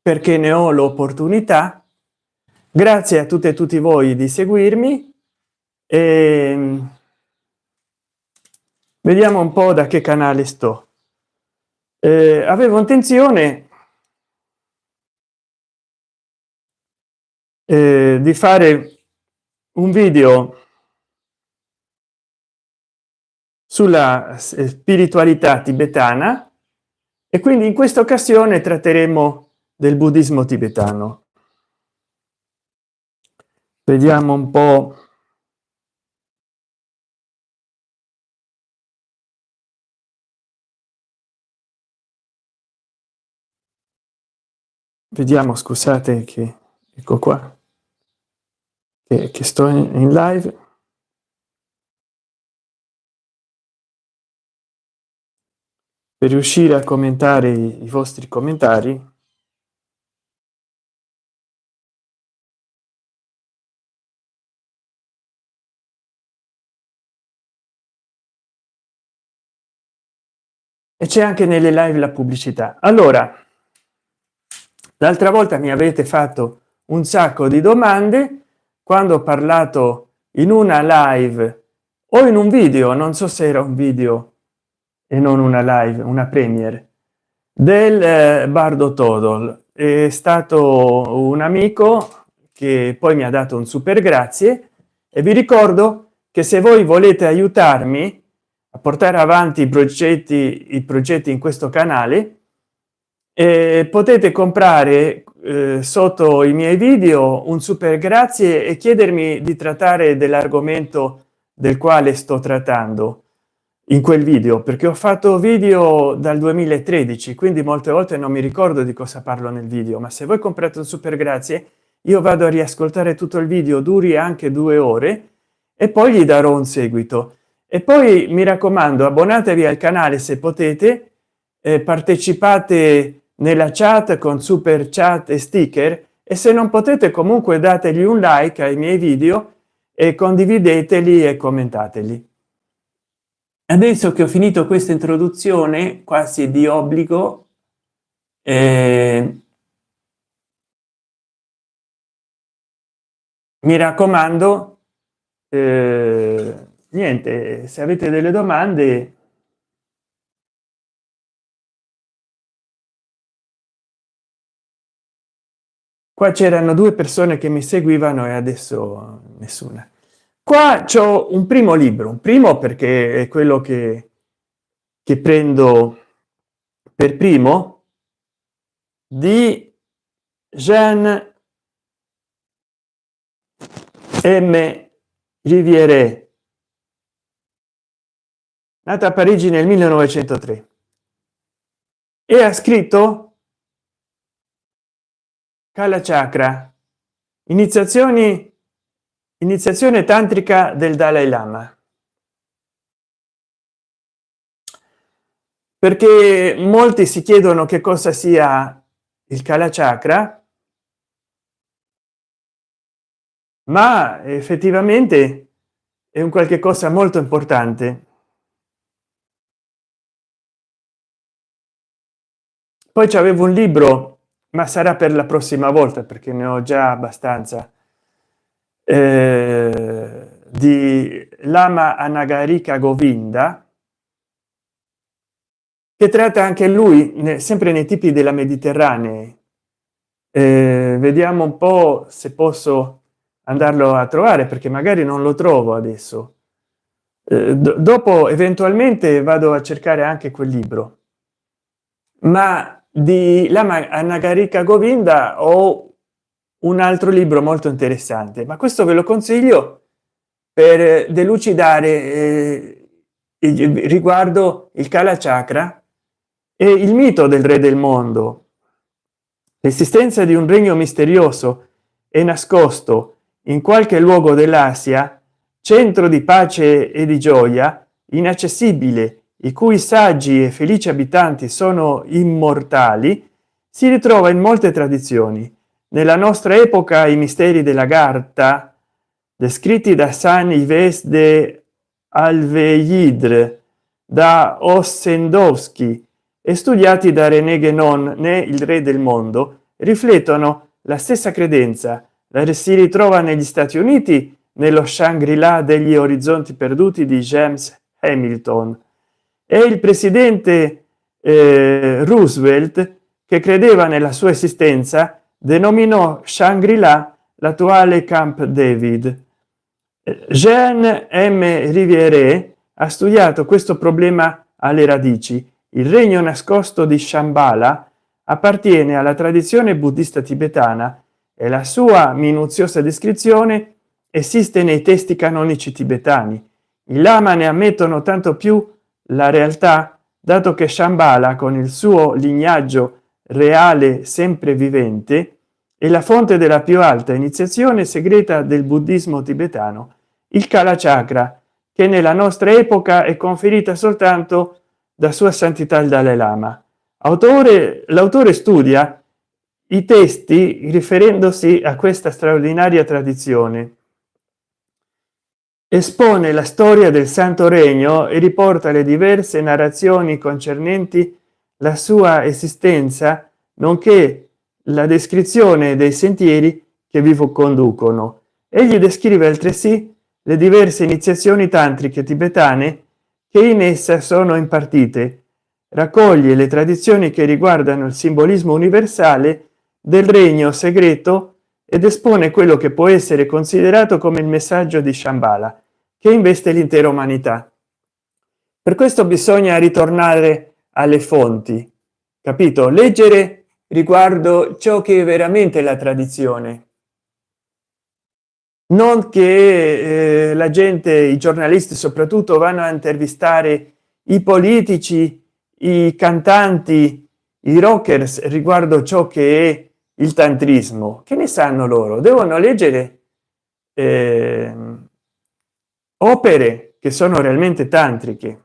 perché ne ho l'opportunità. Grazie a tutte e tutti voi di seguirmi e vediamo un po' da che canale sto. Avevo intenzione di fare un video sulla spiritualità tibetana e quindi in questa occasione tratteremo del buddismo tibetano. Vediamo un po'. Vediamo, scusate che ecco qua che sto in live. Per riuscire a commentare i vostri commentari e c'è anche nelle live la pubblicità. Allora, l'altra volta mi avete fatto un sacco di domande quando ho parlato in una live o in un video, non so se era un video e non una live, una premiere del Bardo Todol. È stato un amico che poi mi ha dato un super grazie e vi ricordo che se voi volete aiutarmi a portare avanti i progetti in questo canale, potete comprare sotto i miei video un super grazie e chiedermi di trattare dell'argomento del quale sto trattando in quel video, perché ho fatto video dal 2013, quindi molte volte non mi ricordo di cosa parlo nel video. Ma se voi comprate un super grazie, io vado a riascoltare tutto il video, duri anche 2 ore, e poi gli darò un seguito. E poi mi raccomando, abbonatevi al canale se potete, partecipate nella chat con super chat e sticker, e se non potete comunque dategli un like ai miei video e condivideteli e commentateli. Adesso che ho finito questa introduzione quasi di obbligo, mi raccomando, niente, se avete delle domande qua. C'erano 2 persone che mi seguivano e adesso nessuna. Qua c'ho un primo libro, un primo perché è quello che prendo per primo, di Jean M. Riviere, nato a Parigi nel 1903, e ha scritto Kala Chakra, iniziazione tantrica del Dalai Lama. Perché molti si chiedono che cosa sia il Kala Chakra, ma effettivamente è un qualche cosa molto importante. Poi c'avevo un libro, ma sarà per la prossima volta perché ne ho già abbastanza, di Lama Anagarika Govinda, che tratta anche lui sempre nei tipi della Mediterranea. Vediamo un po' se posso andarlo a trovare, perché magari non lo trovo adesso. Dopo eventualmente vado a cercare anche quel libro. Ma di Lama Anagarika Govinda ho un altro libro molto interessante, ma questo ve lo consiglio per delucidare riguardo il Kala Chakra e il mito del re del mondo. L'esistenza di un regno misterioso e nascosto in qualche luogo dell'Asia, centro di pace e di gioia, inaccessibile, i cui saggi e felici abitanti sono immortali, si ritrova in molte tradizioni. Nella nostra epoca i misteri dell'Agartha, descritti da San Yves de Alveidre, da Ossendowski e studiati da René Guénon, né il re del mondo, riflettono la stessa credenza. La si ritrova negli Stati Uniti nello Shangri-La degli orizzonti perduti di James Hamilton, e il presidente Roosevelt, che credeva nella sua esistenza, denominò Shangri-La l'attuale Camp David. Jean M. Riviere ha studiato questo problema alle radici. Il regno nascosto di Shambhala appartiene alla tradizione buddista tibetana e la sua minuziosa descrizione esiste nei testi canonici tibetani. I lama ne ammettono tanto più la realtà, dato che Shambhala, con il suo lignaggio reale sempre vivente, è la fonte della più alta iniziazione segreta del buddismo tibetano, il Kala Chakra, che nella nostra epoca è conferita soltanto da sua santità il Dalai Lama. L'autore studia i testi riferendosi a questa straordinaria tradizione, espone la storia del Santo Regno e riporta le diverse narrazioni concernenti la sua esistenza, nonché la descrizione dei sentieri che vi conducono. Egli descrive altresì le diverse iniziazioni tantriche tibetane che in essa sono impartite, raccoglie le tradizioni che riguardano il simbolismo universale del regno segreto ed espone quello che può essere considerato come il messaggio di Shambhala, che investe l'intera umanità. Per questo bisogna ritornare alle fonti, capito? Leggere riguardo ciò che è veramente la tradizione, non che la gente, i giornalisti soprattutto, vanno a intervistare i politici, i cantanti, i rockers riguardo ciò che è il tantrismo. Che ne sanno loro? Devono leggere opere che sono realmente tantriche.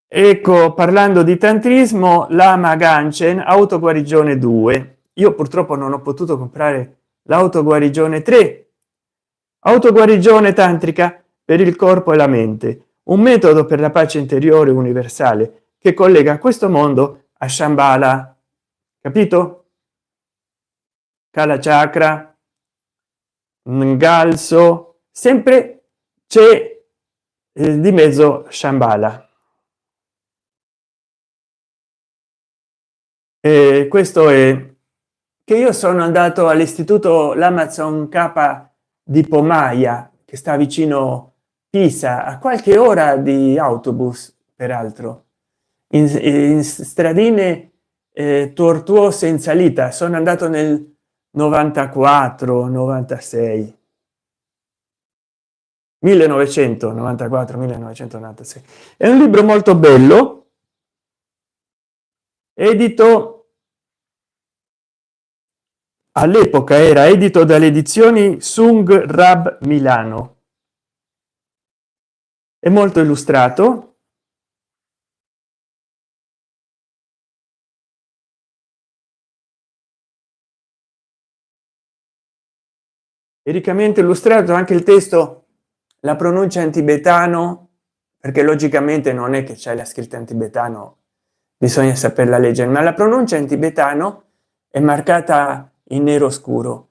Ecco, parlando di tantrismo, Lama Ganchen, autoguarigione 2. Io purtroppo non ho potuto comprare l'autoguarigione 3, autoguarigione tantrica per il corpo e la mente, un metodo per la pace interiore universale che collega questo mondo a Shambhala, capito? Kala Chakra, Ngalso, sempre c'è di mezzo Shambhala. Questo è che io sono andato all'istituto l'Amazon K di Pomaia, che sta vicino Pisa, a qualche ora di autobus, peraltro in stradine tortuose in salita. Sono andato nel 94 96 1994 1996. È un libro molto bello, edito all'epoca, era edito dalle edizioni Sung Rab Milano, è molto illustrato, è riccamente illustrato. Anche il testo, la pronuncia in tibetano, perché logicamente non è che c'è la scritta in tibetano, bisogna saperla leggere, ma la pronuncia in tibetano è marcata in nero scuro,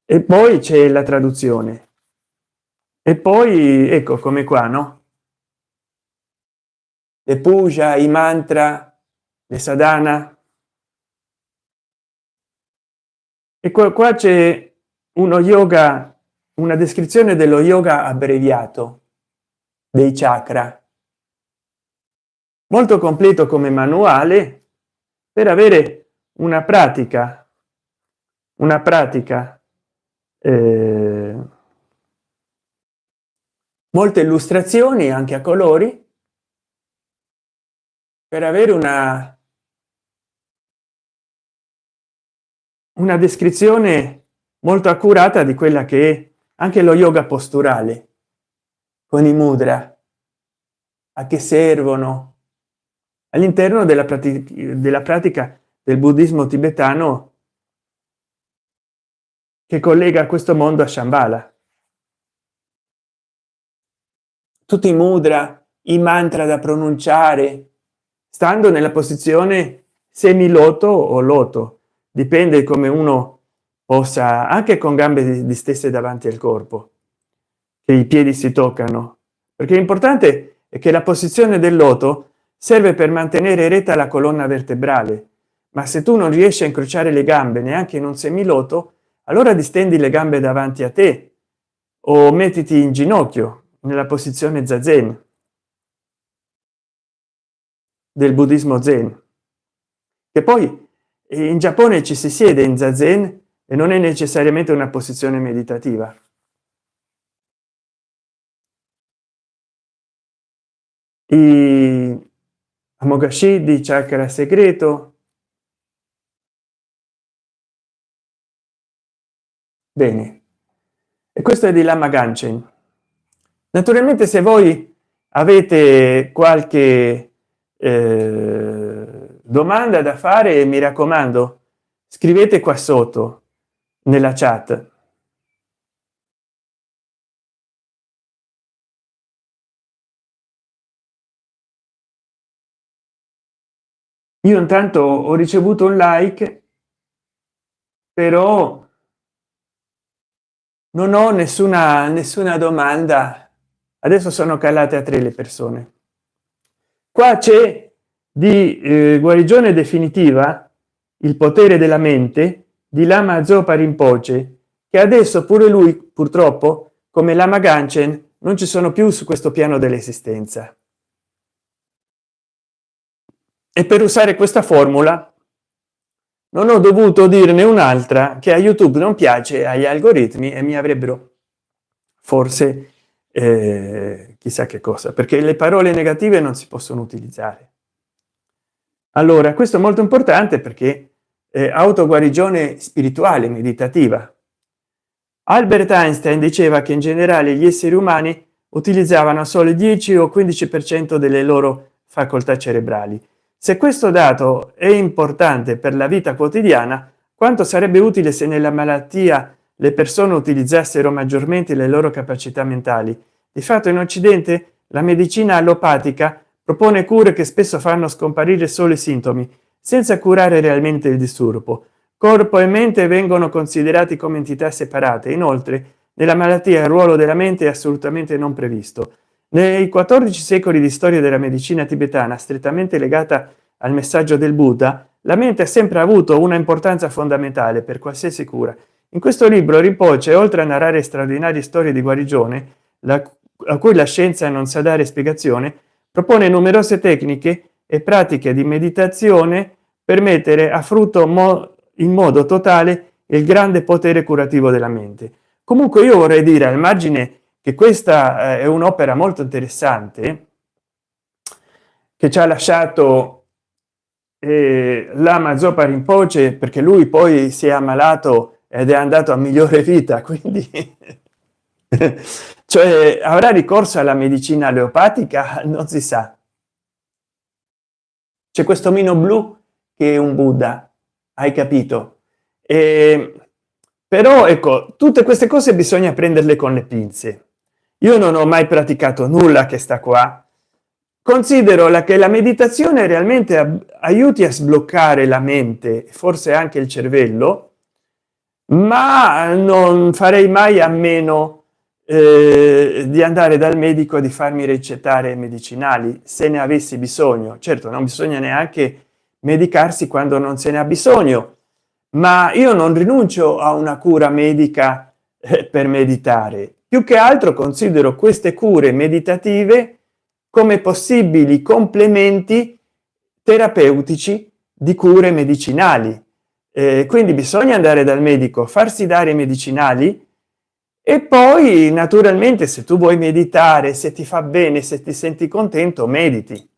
e poi c'è la traduzione, e poi ecco come qua, no? Le puja, i mantra, le sadhana, e qua c'è uno yoga, una descrizione dello yoga abbreviato dei chakra, molto completo come manuale per avere una pratica molte illustrazioni anche a colori per avere una descrizione molto accurata di quella che è anche lo yoga posturale, con i mudra, a che servono all'interno della pratica del buddismo tibetano, che collega questo mondo a Shambhala. Tutti i mudra, i mantra da pronunciare stando nella posizione semiloto o loto, dipende come uno possa, anche con gambe distese davanti al corpo, che i piedi si toccano, perché l'importante è che la posizione del loto serve per mantenere eretta la colonna vertebrale, ma se tu non riesci a incrociare le gambe neanche in un semiloto, allora distendi le gambe davanti a te o mettiti in ginocchio nella posizione zazen del buddismo zen, che poi in Giappone ci si siede in zazen e non è necessariamente una posizione meditativa. I Amogashi di chakra segreto. Bene, e questo è di Lama Ganchen. Naturalmente se voi avete qualche domanda da fare, mi raccomando, scrivete qua sotto nella chat. Io intanto ho ricevuto un like, però non ho nessuna domanda. Adesso sono calate a 3 le persone. Qua c'è di guarigione definitiva, il potere della mente di Lama Zopa Rinpoche, che adesso pure lui purtroppo, come Lama Ganchen, non ci sono più su questo piano dell'esistenza. E per usare questa formula non ho dovuto dirne un'altra che a YouTube non piace agli algoritmi e mi avrebbero forse chissà che cosa, perché le parole negative non si possono utilizzare. Allora questo è molto importante perché autoguarigione spirituale meditativa. Albert Einstein diceva che in generale gli esseri umani utilizzavano solo il 10 o 15% delle loro facoltà cerebrali. Se questo dato è importante per la vita quotidiana, quanto sarebbe utile se nella malattia le persone utilizzassero maggiormente le loro capacità mentali? Di fatto in Occidente la medicina allopatica propone cure che spesso fanno scomparire solo i sintomi senza curare realmente il disturbo. Corpo e mente vengono considerati come entità separate. Inoltre nella malattia il ruolo della mente è assolutamente non previsto. Nei 14 secoli di storia della medicina tibetana, strettamente legata al messaggio del Buddha, la mente ha sempre avuto una importanza fondamentale per qualsiasi cura. In questo libro Rinpoche, oltre a narrare straordinarie storie di guarigione a cui la scienza non sa dare spiegazione, propone numerose tecniche e pratiche di meditazione per mettere a frutto in modo totale il grande potere curativo della mente. Comunque io vorrei dire al margine che questa è un'opera molto interessante che ci ha lasciato Lama Zopa Rinpoche, perché lui poi si è ammalato ed è andato a migliore vita, quindi cioè avrà ricorso alla medicina allopatica, non si sa. C'è questo mino blu che è un Buddha, hai capito? Però ecco, tutte queste cose bisogna prenderle con le pinze. Io non ho mai praticato nulla che sta qua. Considero che la meditazione realmente aiuti a sbloccare la mente, forse anche il cervello, ma non farei mai a meno di andare dal medico, di farmi ricettare medicinali se ne avessi bisogno. Certo, non bisogna neanche medicarsi quando non se ne ha bisogno, ma io non rinuncio a una cura medica per meditare. Più che altro considero queste cure meditative come possibili complementi terapeutici di cure medicinali. Quindi bisogna andare dal medico, farsi dare i medicinali e poi naturalmente se tu vuoi meditare, se ti fa bene, se ti senti contento, mediti.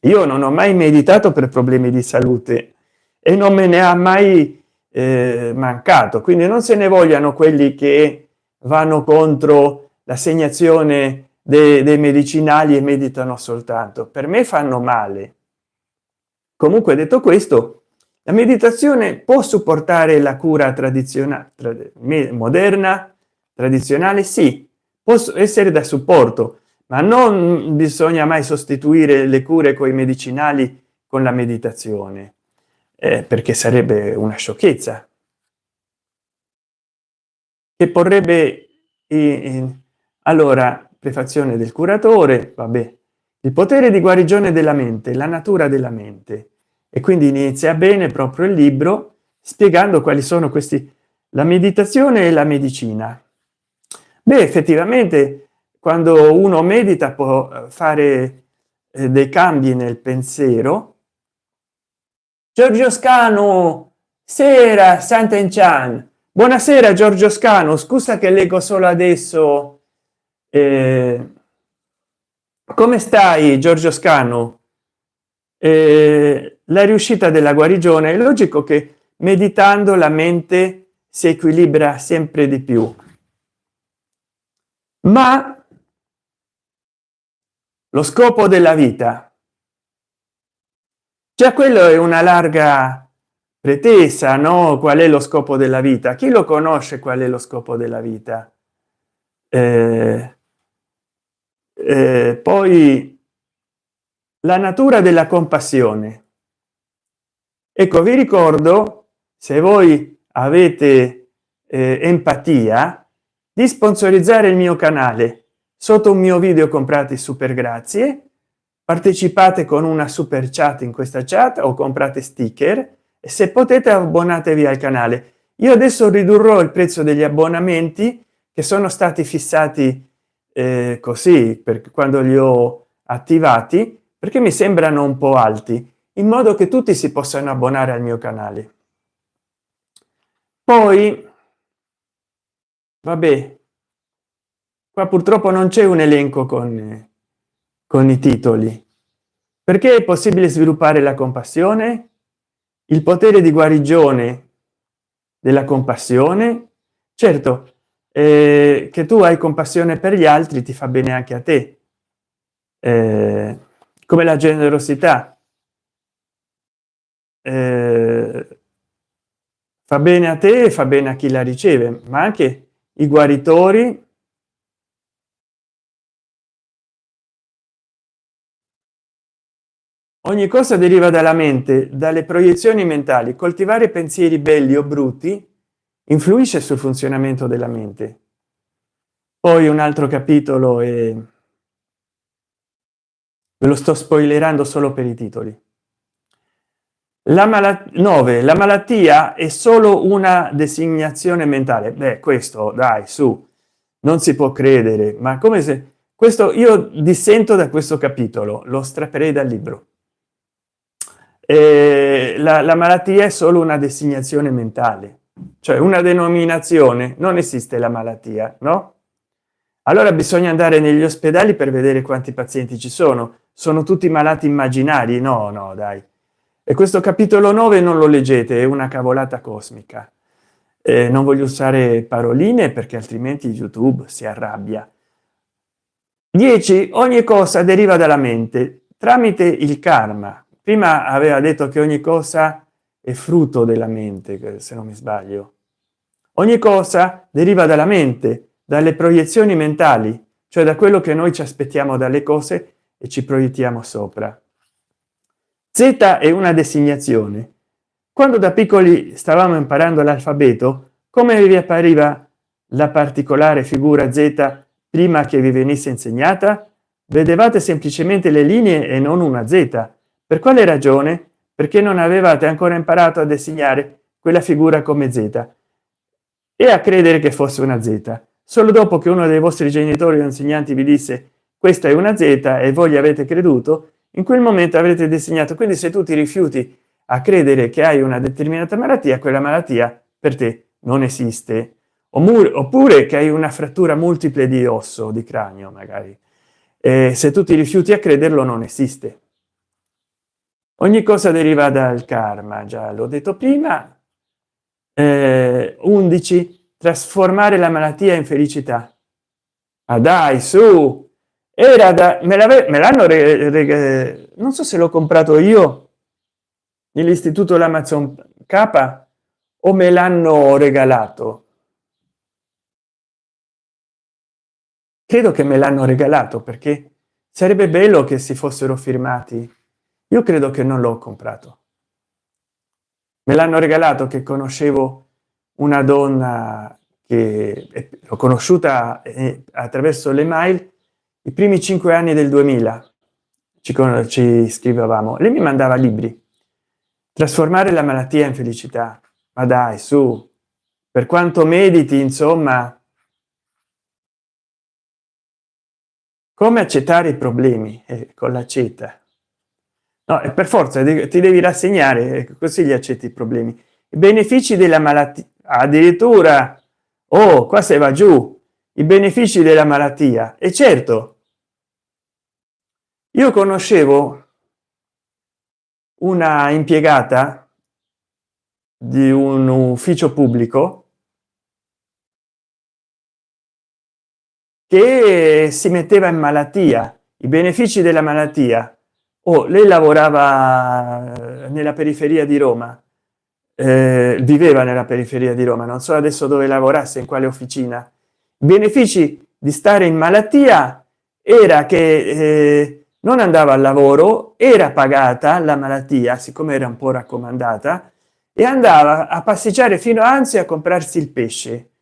Io non ho mai meditato per problemi di salute e non me ne ha mai mancato, quindi non se ne vogliano quelli che vanno contro l'assegnazione dei medicinali e meditano soltanto. Per me fanno male. Comunque, detto questo, la meditazione può supportare la cura tradizionale moderna, tradizionale, sì, può essere da supporto, ma non bisogna mai sostituire le cure con i medicinali con la meditazione. perché sarebbe una sciocchezza che porrebbe allora prefazione del curatore, vabbè, il potere di guarigione della mente, la natura della mente, e quindi inizia bene proprio il libro spiegando quali sono questi, la meditazione e la medicina. Beh, effettivamente quando uno medita può fare dei cambi nel pensiero. Giorgio Scano, sera Sant'Enchan, buonasera Giorgio Scano, scusa che leggo solo adesso, come stai Giorgio Scano? La riuscita della guarigione, è logico che meditando la mente si equilibra sempre di più, ma lo scopo della vita, già quello è una larga pretesa, no? Qual è lo scopo della vita? Chi lo conosce qual è lo scopo della vita? Poi la natura della compassione. Ecco, vi ricordo, se voi avete empatia, di sponsorizzare il mio canale. Sotto un mio video comprate super grazie, partecipate con una super chat in questa chat o comprate sticker, e se potete abbonatevi al canale. Io adesso ridurrò il prezzo degli abbonamenti che sono stati fissati così per quando li ho attivati, perché mi sembrano un po' alti, in modo che tutti si possano abbonare al mio canale. Poi vabbè, qua purtroppo non c'è un elenco con i titoli, perché è possibile sviluppare la compassione, il potere di guarigione della compassione. Certo, che tu hai compassione per gli altri ti fa bene anche a te, come la generosità fa bene a te e fa bene a chi la riceve, ma anche i guaritori ogni cosa deriva dalla mente, dalle proiezioni mentali. Coltivare pensieri belli o brutti influisce sul funzionamento della mente. Poi un altro capitolo, e ve lo sto spoilerando solo per i titoli. La 9, la malattia è solo una designazione mentale. Beh, questo dai, su, non si può credere, ma come se questo, io dissento da questo capitolo, lo strapperei dal libro. La malattia è solo una designazione mentale, cioè una denominazione, non esiste la malattia, no? Allora bisogna andare negli ospedali per vedere quanti pazienti ci sono tutti malati immaginari? No, no, dai. E questo capitolo 9 non lo leggete, è una cavolata cosmica. Non voglio usare paroline perché altrimenti YouTube si arrabbia. 10, ogni cosa deriva dalla mente tramite il karma. Prima aveva detto che ogni cosa è frutto della mente, se non mi sbaglio. Ogni cosa deriva dalla mente, dalle proiezioni mentali, cioè da quello che noi ci aspettiamo dalle cose e ci proiettiamo sopra. Z è una designazione. Quando da piccoli stavamo imparando l'alfabeto, come vi appariva la particolare figura Z prima che vi venisse insegnata? Vedevate semplicemente le linee e non una Z. Per quale ragione? Perché non avevate ancora imparato a disegnare quella figura come Z e a credere che fosse una Z. Solo dopo che uno dei vostri genitori o insegnanti vi disse questa è una Z e voi gli avete creduto, in quel momento avrete disegnato. Quindi se tu ti rifiuti a credere che hai una determinata malattia, quella malattia per te non esiste. Oppure che hai una frattura multiple di osso, di cranio magari, se tu ti rifiuti a crederlo non esiste. Ogni cosa deriva dal karma, già l'ho detto prima. 11, trasformare la malattia in felicità. Ah dai, su, era da me l'hanno non so se l'ho comprato io nell'istituto l'Amazon K o me l'hanno regalato. Credo che me l'hanno regalato, perché sarebbe bello che si fossero firmati. Io credo che non l'ho comprato. me l'hanno regalato, che conoscevo una donna che l'ho conosciuta attraverso le mail i primi 5 anni del 2000. Ci scrivevamo, lei mi mandava libri. Trasformare la malattia in felicità, ma dai, su, per quanto mediti, insomma, come accettare i problemi con l'accetta. No, e per forza ti devi rassegnare, così gli accetti i problemi. I benefici della malattia, addirittura, oh, qua se va giù, i benefici della malattia. E certo, io conoscevo una impiegata di un ufficio pubblico che si metteva in malattia, i benefici della malattia. Oh, lei lavorava nella periferia di Roma, viveva nella periferia di Roma, non so adesso dove lavorasse, in quale officina. I benefici di stare in malattia era che non andava al lavoro, era pagata la malattia, siccome era un po' raccomandata, e andava a passeggiare fino a Anzio a comprarsi il pesce,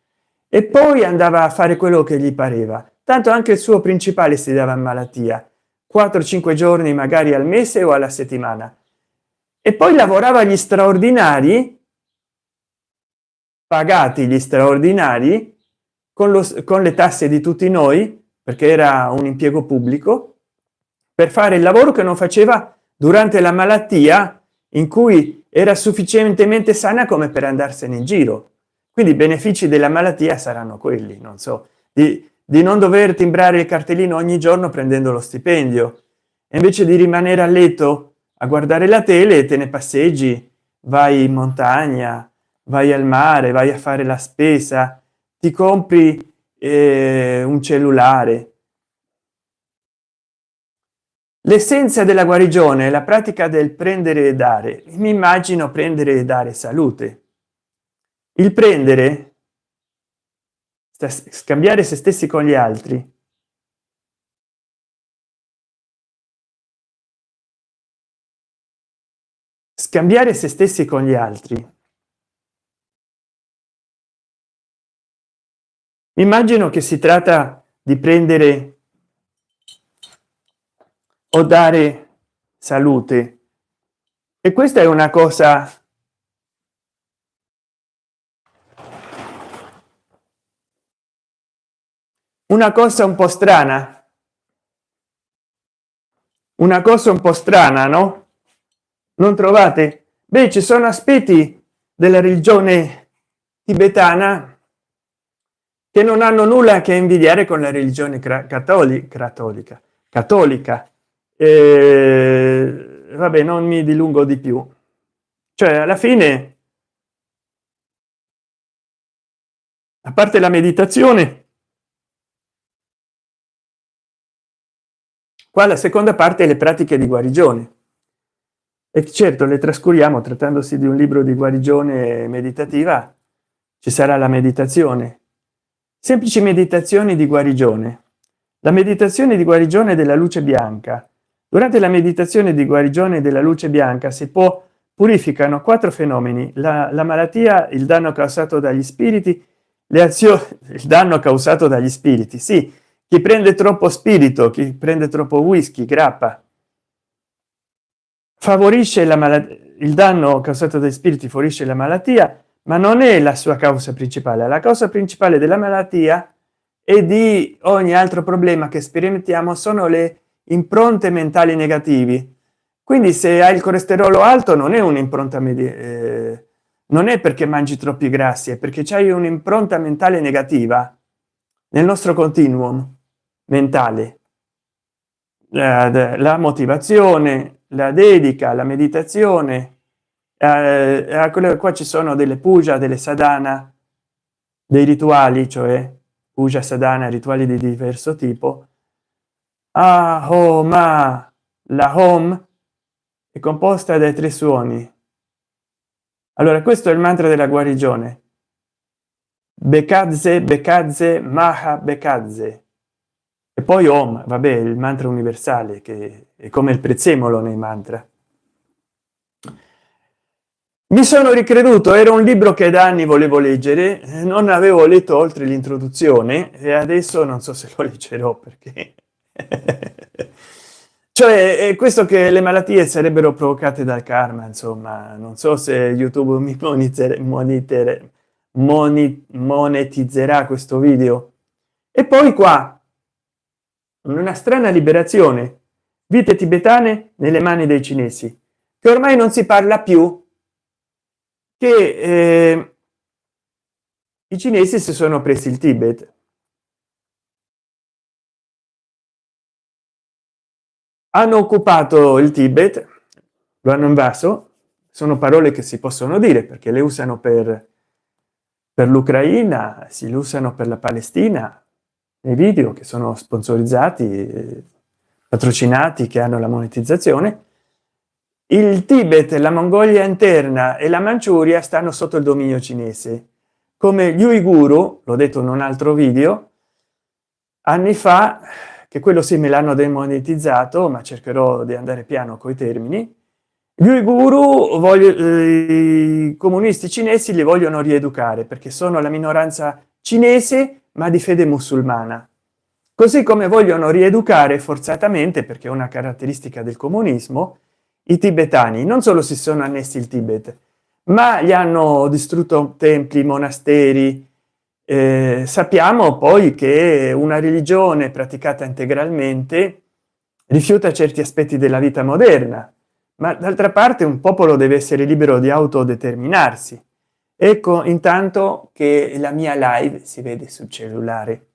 e poi andava a fare quello che gli pareva. Tanto anche il suo principale si dava in malattia 4-5 giorni magari al mese o alla settimana, e poi lavorava gli straordinari, pagati gli straordinari con le tasse di tutti noi, perché era un impiego pubblico, per fare il lavoro che non faceva durante la malattia, in cui era sufficientemente sana come per andarsene in giro. Quindi i benefici della malattia saranno quelli, non so, di non dover timbrare il cartellino ogni giorno prendendo lo stipendio, e invece di rimanere a letto a guardare la tele, te ne passeggi, vai in montagna, vai al mare, vai a fare la spesa, ti compri un cellulare. L'essenza della guarigione è la pratica del prendere e dare. Mi immagino prendere e dare salute. Il prendere, scambiare se stessi con gli altri, scambiare se stessi con gli altri. Immagino che si tratta di prendere o dare salute, e questa è una cosa un po' strana, una cosa un po' strana, no? Non trovate? Beh, ci sono aspetti della religione tibetana che non hanno nulla a che invidiare con la religione cattolica. Vabbè, non mi dilungo di più. Cioè, alla fine, a parte la meditazione, qua la seconda parte è le pratiche di guarigione, e certo le trascuriamo. Trattandosi di un libro di guarigione meditativa, ci sarà la meditazione, semplici meditazioni di guarigione, la meditazione di guarigione della luce bianca. Durante la meditazione di guarigione della luce bianca si purificano 4 fenomeni: la malattia, il danno causato dagli spiriti, le azioni, il danno causato dagli spiriti, sì, chi prende troppo spirito, chi prende troppo whisky, grappa, favorisce la malattia. Il danno causato dagli spiriti favorisce la malattia, ma non è la sua causa principale. La causa principale della malattia e di ogni altro problema che sperimentiamo sono le impronte mentali negativi. Quindi se hai il colesterolo alto non è un'impronta non è perché mangi troppi grassi, è perché c'hai un'impronta mentale negativa nel nostro continuum mentale. La motivazione, la dedica, la meditazione, qua ci sono delle puja, delle sadhana, dei rituali, cioè puja, sadhana, rituali di diverso tipo. Ma la home è composta dai 3 suoni. Allora, questo è il mantra della guarigione: Bekadze, Bekadze, Maha Bekadze. E poi Om, vabbè, il mantra universale che è come il prezzemolo nei mantra. mi sono ricreduto, era un libro che da anni volevo leggere, non avevo letto oltre l'introduzione e adesso non so se lo leggerò perché cioè è questo, che le malattie sarebbero provocate dal karma, insomma non so se YouTube mi monetizzerà questo video. E poi qua una strana liberazione, vite tibetane nelle mani dei cinesi, che ormai non si parla più, che i cinesi si sono presi il Tibet, hanno occupato il Tibet, lo hanno invaso. Sono parole che si possono dire perché le usano per l'Ucraina, si usano per la Palestina nei video che sono sponsorizzati, patrocinati, che hanno la monetizzazione. Il Tibet, la Mongolia interna e la Manciuria stanno sotto il dominio cinese, come gli uiguru, l'ho detto in un altro video anni fa, che quello sì me l'hanno demonetizzato, ma cercherò di andare piano coi termini. Gli uiguru i comunisti cinesi li vogliono rieducare perché sono la minoranza cinese ma di fede musulmana, così come vogliono rieducare forzatamente, perché è una caratteristica del comunismo, i tibetani. Non solo si sono annessi il Tibet, ma gli hanno distrutto templi, monasteri. Sappiamo poi che una religione praticata integralmente rifiuta certi aspetti della vita moderna, ma d'altra parte un popolo deve essere libero di autodeterminarsi. Ecco, intanto che la mia live si vede sul cellulare,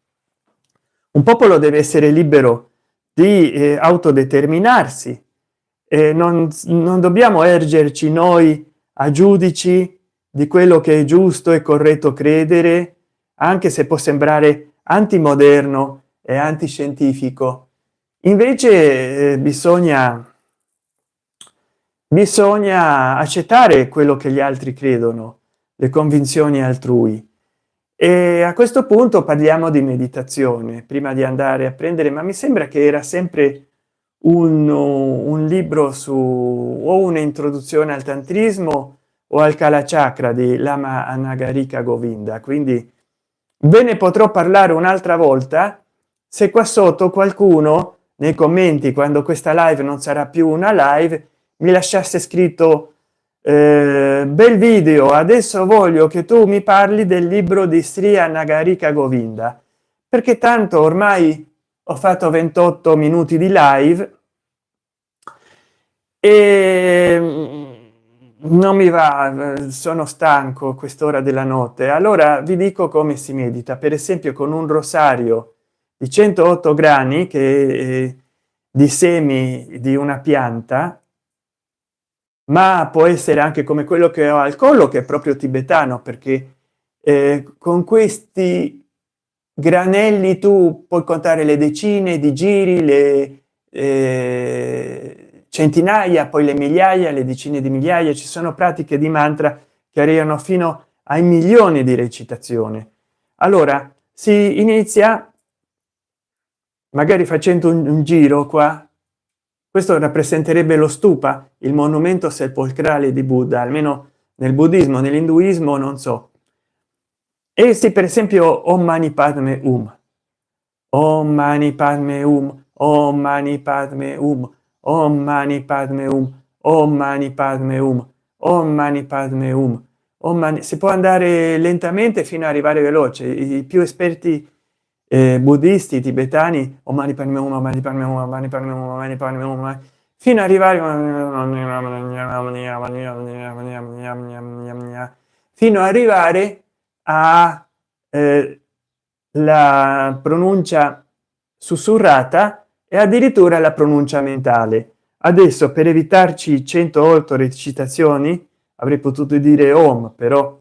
un popolo deve essere libero di autodeterminarsi, non dobbiamo ergerci noi a giudici di quello che è giusto e corretto credere, anche se può sembrare antimoderno e antiscientifico. Invece bisogna accettare quello che gli altri credono, le convinzioni altrui. E a questo punto parliamo di meditazione prima di andare a prendere, ma mi sembra che era sempre un libro su, o un'introduzione al tantrismo o al kala chakra di Lama Anagarika Govinda, quindi ve ne potrò parlare un'altra volta se qua sotto qualcuno nei commenti, quando questa live non sarà più una live, mi lasciasse scritto bel video, adesso voglio che tu mi parli del libro di Sri Anagarika Govinda, perché tanto ormai ho fatto 28 minuti di live e non mi va, sono stanco a quest'ora della notte. Allora vi dico come si medita, per esempio con un rosario di 108 grani che di semi di una pianta, ma può essere anche come quello che ho al collo, che è proprio tibetano, perché con questi granelli tu puoi contare le decine di giri, le centinaia, poi le migliaia, le decine di migliaia. Ci sono pratiche di mantra che arrivano fino ai milioni di recitazione. Allora si inizia magari facendo un giro qua. Questo rappresenterebbe lo stupa, il monumento sepolcrale di Buddha, almeno nel buddismo, nell'induismo non so. E sì, per esempio Om Mani Padme Hum, Om Mani Padme Hum, Om Mani Padme Hum, Om Mani Padme Hum, Om Mani Padme Hum, Om Mani Padme Hum, Om Mani. Si può andare lentamente fino ad arrivare veloce. I più esperti buddisti tibetani Om Mani Padme Hum, Om Mani Padme Hum, Om Mani Padme Hum, Om Mani Padme Hum, fino ad arrivare a la pronuncia sussurrata e addirittura la pronuncia mentale. Adesso, per evitarci 108 recitazioni, avrei potuto dire Om, però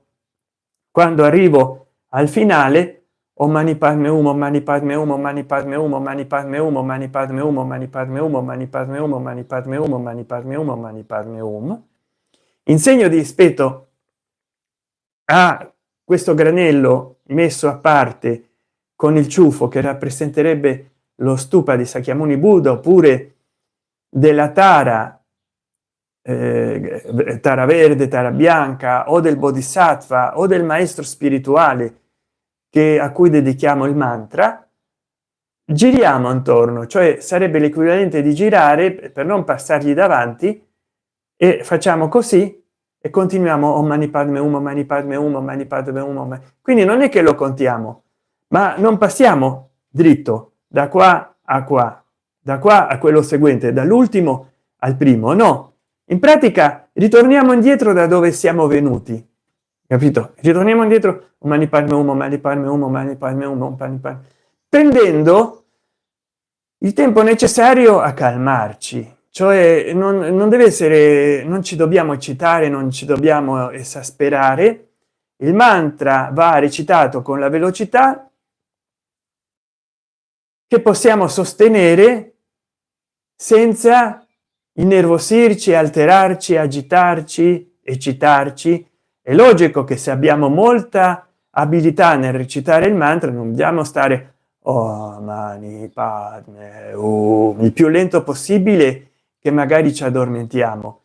quando arrivo al finale, Om Mani Padme Hum, Om Mani Padme Hum, Om Mani Padme Hum, Om Mani Padme Hum, Om Mani Padme Hum, Om Mani Padme Hum, Om Mani Padme Hum, Om Mani Padme Hum, Om Mani Padme Hum, Om Mani Padme Hum, in segno di rispetto a questo granello messo a parte con il ciuffo che rappresenterebbe lo stupa di Sakyamuni Buddha, oppure della Tara Tara verde, Tara bianca, o del bodhisattva o del maestro spirituale a cui dedichiamo il mantra, giriamo intorno, cioè sarebbe l'equivalente di girare per non passargli davanti, e facciamo così e continuiamo Om Mani Padme Hum, Om Mani Padme Hum, Om Mani Padme Hum. Quindi non è che lo contiamo, ma non passiamo dritto da qua a qua, da qua a quello seguente, dall'ultimo al primo, no, in pratica ritorniamo indietro da dove siamo venuti, capito? Ritorniamo indietro, Om Mani Padme Hum, Om Mani Padme Hum, Om Mani Padme Hum, Om Mani Padme, prendendo il tempo necessario a calmarci, cioè non deve essere, non ci dobbiamo eccitare, non ci dobbiamo esasperare. Il mantra va recitato con la velocità che possiamo sostenere senza innervosirci, alterarci, agitarci, eccitarci. È logico che se abbiamo molta abilità nel recitare il mantra non dobbiamo stare Oh Mani Padme il più lento possibile, che magari ci addormentiamo.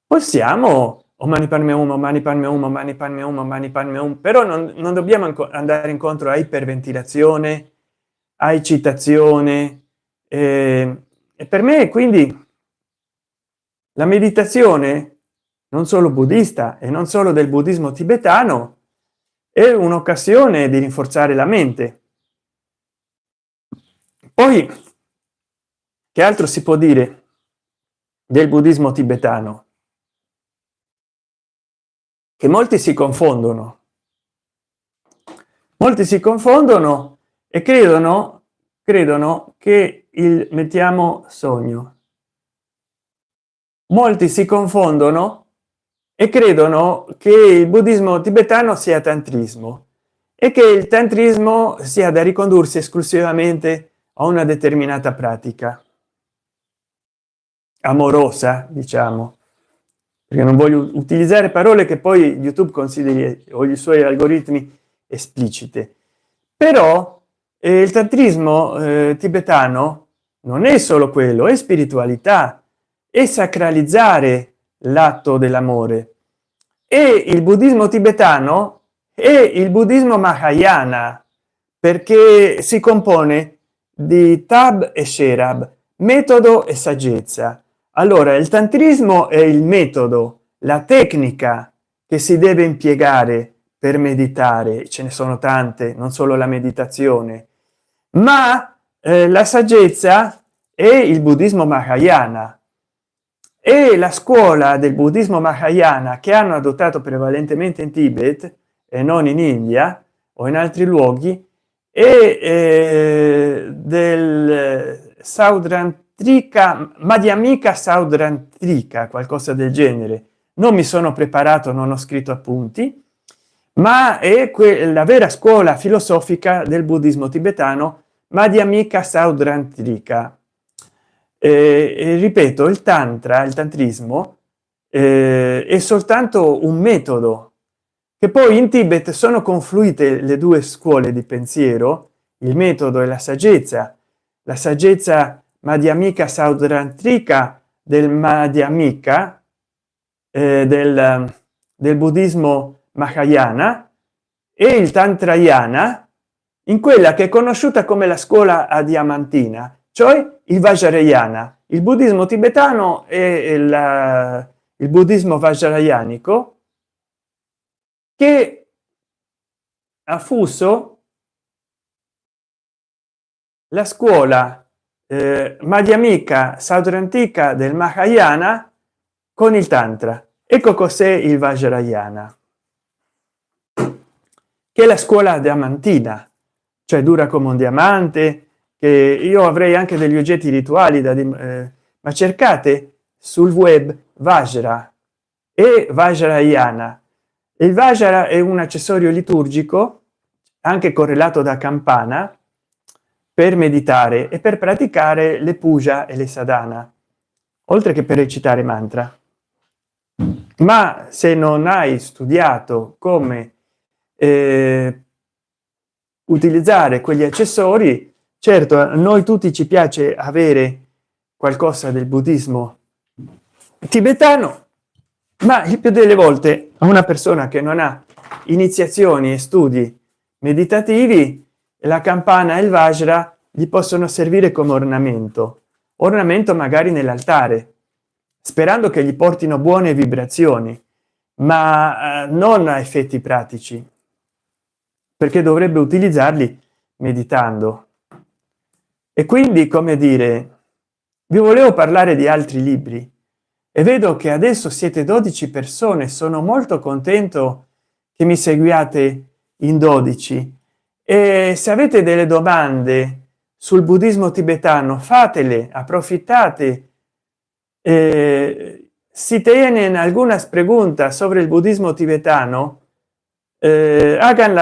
Possiamo Mani Padme Mani Padme Mani Padme Mani Padme però non dobbiamo andare incontro a iperventilazione, a eccitazione, e per me quindi la meditazione, non solo buddista e non solo del buddismo tibetano, è un'occasione di rinforzare la mente. Poi che altro si può dire del buddismo tibetano? Che molti si confondono e credono che il mettiamo sogno, molti si confondono e credono che il buddismo tibetano sia tantrismo e che il tantrismo sia da ricondursi esclusivamente a una determinata pratica amorosa, diciamo, perché non voglio utilizzare parole che poi YouTube consideri o i suoi algoritmi esplicite. Però il tantrismo tibetano non è solo quello, è spiritualità, è sacralizzare l'atto dell'amore, e il buddismo tibetano è il buddismo mahayana, perché si compone di tab e sherab, metodo e saggezza. Allora il tantrismo è il metodo, la tecnica che si deve impiegare per meditare, ce ne sono tante, non solo la meditazione, ma la saggezza è il buddismo mahayana, e la scuola del buddismo mahayana che hanno adottato prevalentemente in Tibet e non in India o in altri luoghi, e del Saudrantrika, Madhyamika Saudrantrika, qualcosa del genere. Non mi sono preparato, non ho scritto appunti, ma è la vera scuola filosofica del buddismo tibetano, Madhyamika Saudrantrika. Ripeto, il tantra, il tantrismo è soltanto un metodo, che poi in Tibet sono confluite le due scuole di pensiero, il metodo e la saggezza Madhyamika Saudrantrika del Madhyamika, del buddismo mahayana, e il tantrayana in quella che è conosciuta come la scuola adiamantina, cioè il Vajrayana. Il buddismo tibetano e il buddismo vajrayanico, che ha fuso la scuola Madhyamika Saudrantrika del Mahayana con il tantra. Ecco cos'è il Vajrayana, che è la scuola diamantina, cioè dura come un diamante, che io avrei anche degli oggetti rituali da ma cercate sul web Vajra e Vajrayana. Il Vajra è un accessorio liturgico anche correlato da campana per meditare e per praticare le puja e le sadhana, oltre che per recitare mantra. Ma se non hai studiato come utilizzare quegli accessori, certo a noi tutti ci piace avere qualcosa del buddismo tibetano, ma il più delle volte a una persona che non ha iniziazioni e studi meditativi la campana e il vajra gli possono servire come ornamento magari nell'altare, sperando che gli portino buone vibrazioni, ma non a effetti pratici, perché dovrebbe utilizzarli meditando. E quindi, come dire, vi volevo parlare di altri libri e vedo che adesso siete 12 persone. Sono molto contento che mi seguiate in 12, e se avete delle domande sul buddismo tibetano fatele, aprovechate. Si tienen algunas preguntas sobre el budismo tibetano, hagan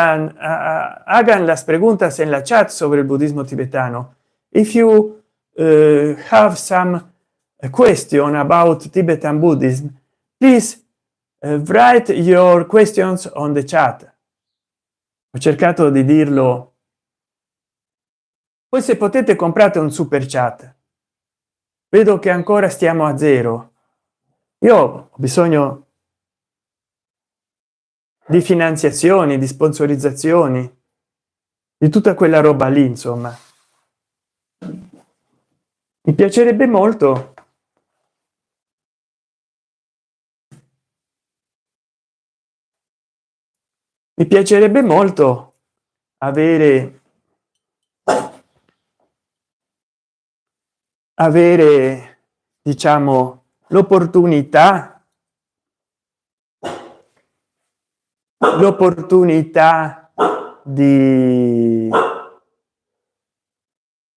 las preguntas en la chat sobre el budismo tibetano. If you have some question about Tibetan Buddhism, please write your questions on the chat. Ho cercato di dirlo. Poi se potete comprate un super chat. Vedo che ancora stiamo a zero. Io ho bisogno di finanziazioni, di sponsorizzazioni, di tutta quella roba lì, insomma. Mi piacerebbe molto avere diciamo l'opportunità di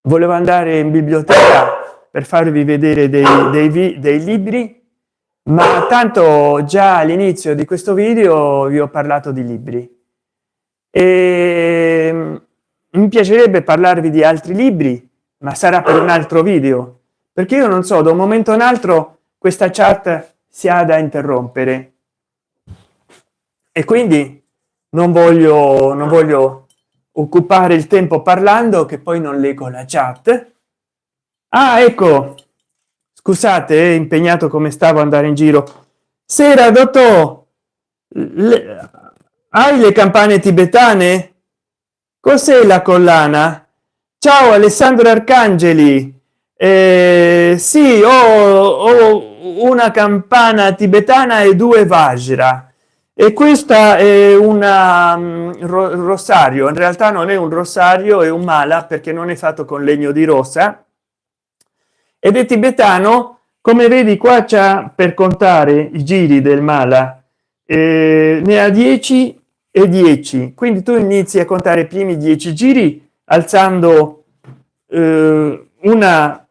volevo andare in biblioteca per farvi vedere dei libri, ma tanto già all'inizio di questo video vi ho parlato di libri e mi piacerebbe parlarvi di altri libri, ma sarà per un altro video, perché io non so, da un momento a un altro questa chat si ha da interrompere e quindi non voglio occupare il tempo parlando che poi non leggo la chat. Ah, ecco, scusate, impegnato come stavo ad andare in giro. Sera, dottor, hai le campane tibetane? Cos'è la collana? Ciao Alessandro Arcangeli. Sì, ho una campana tibetana e 2 vajra, e questa è una rosario. In realtà non è un rosario, è un mala, perché non è fatto con legno di rosa ed è tibetano. Come vedi qua c'è per contare i giri del mala, ne ha 10 e 10, quindi tu inizi a contare i primi 10 giri alzando una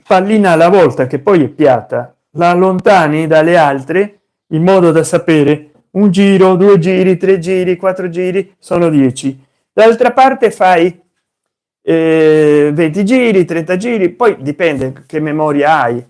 pallina alla volta, che poi è piatta, la allontani dalle altre in modo da sapere un giro, 2 giri, 3 giri, 4 giri, sono 10. D'altra parte fai 20 giri, 30 giri, poi dipende che memoria hai,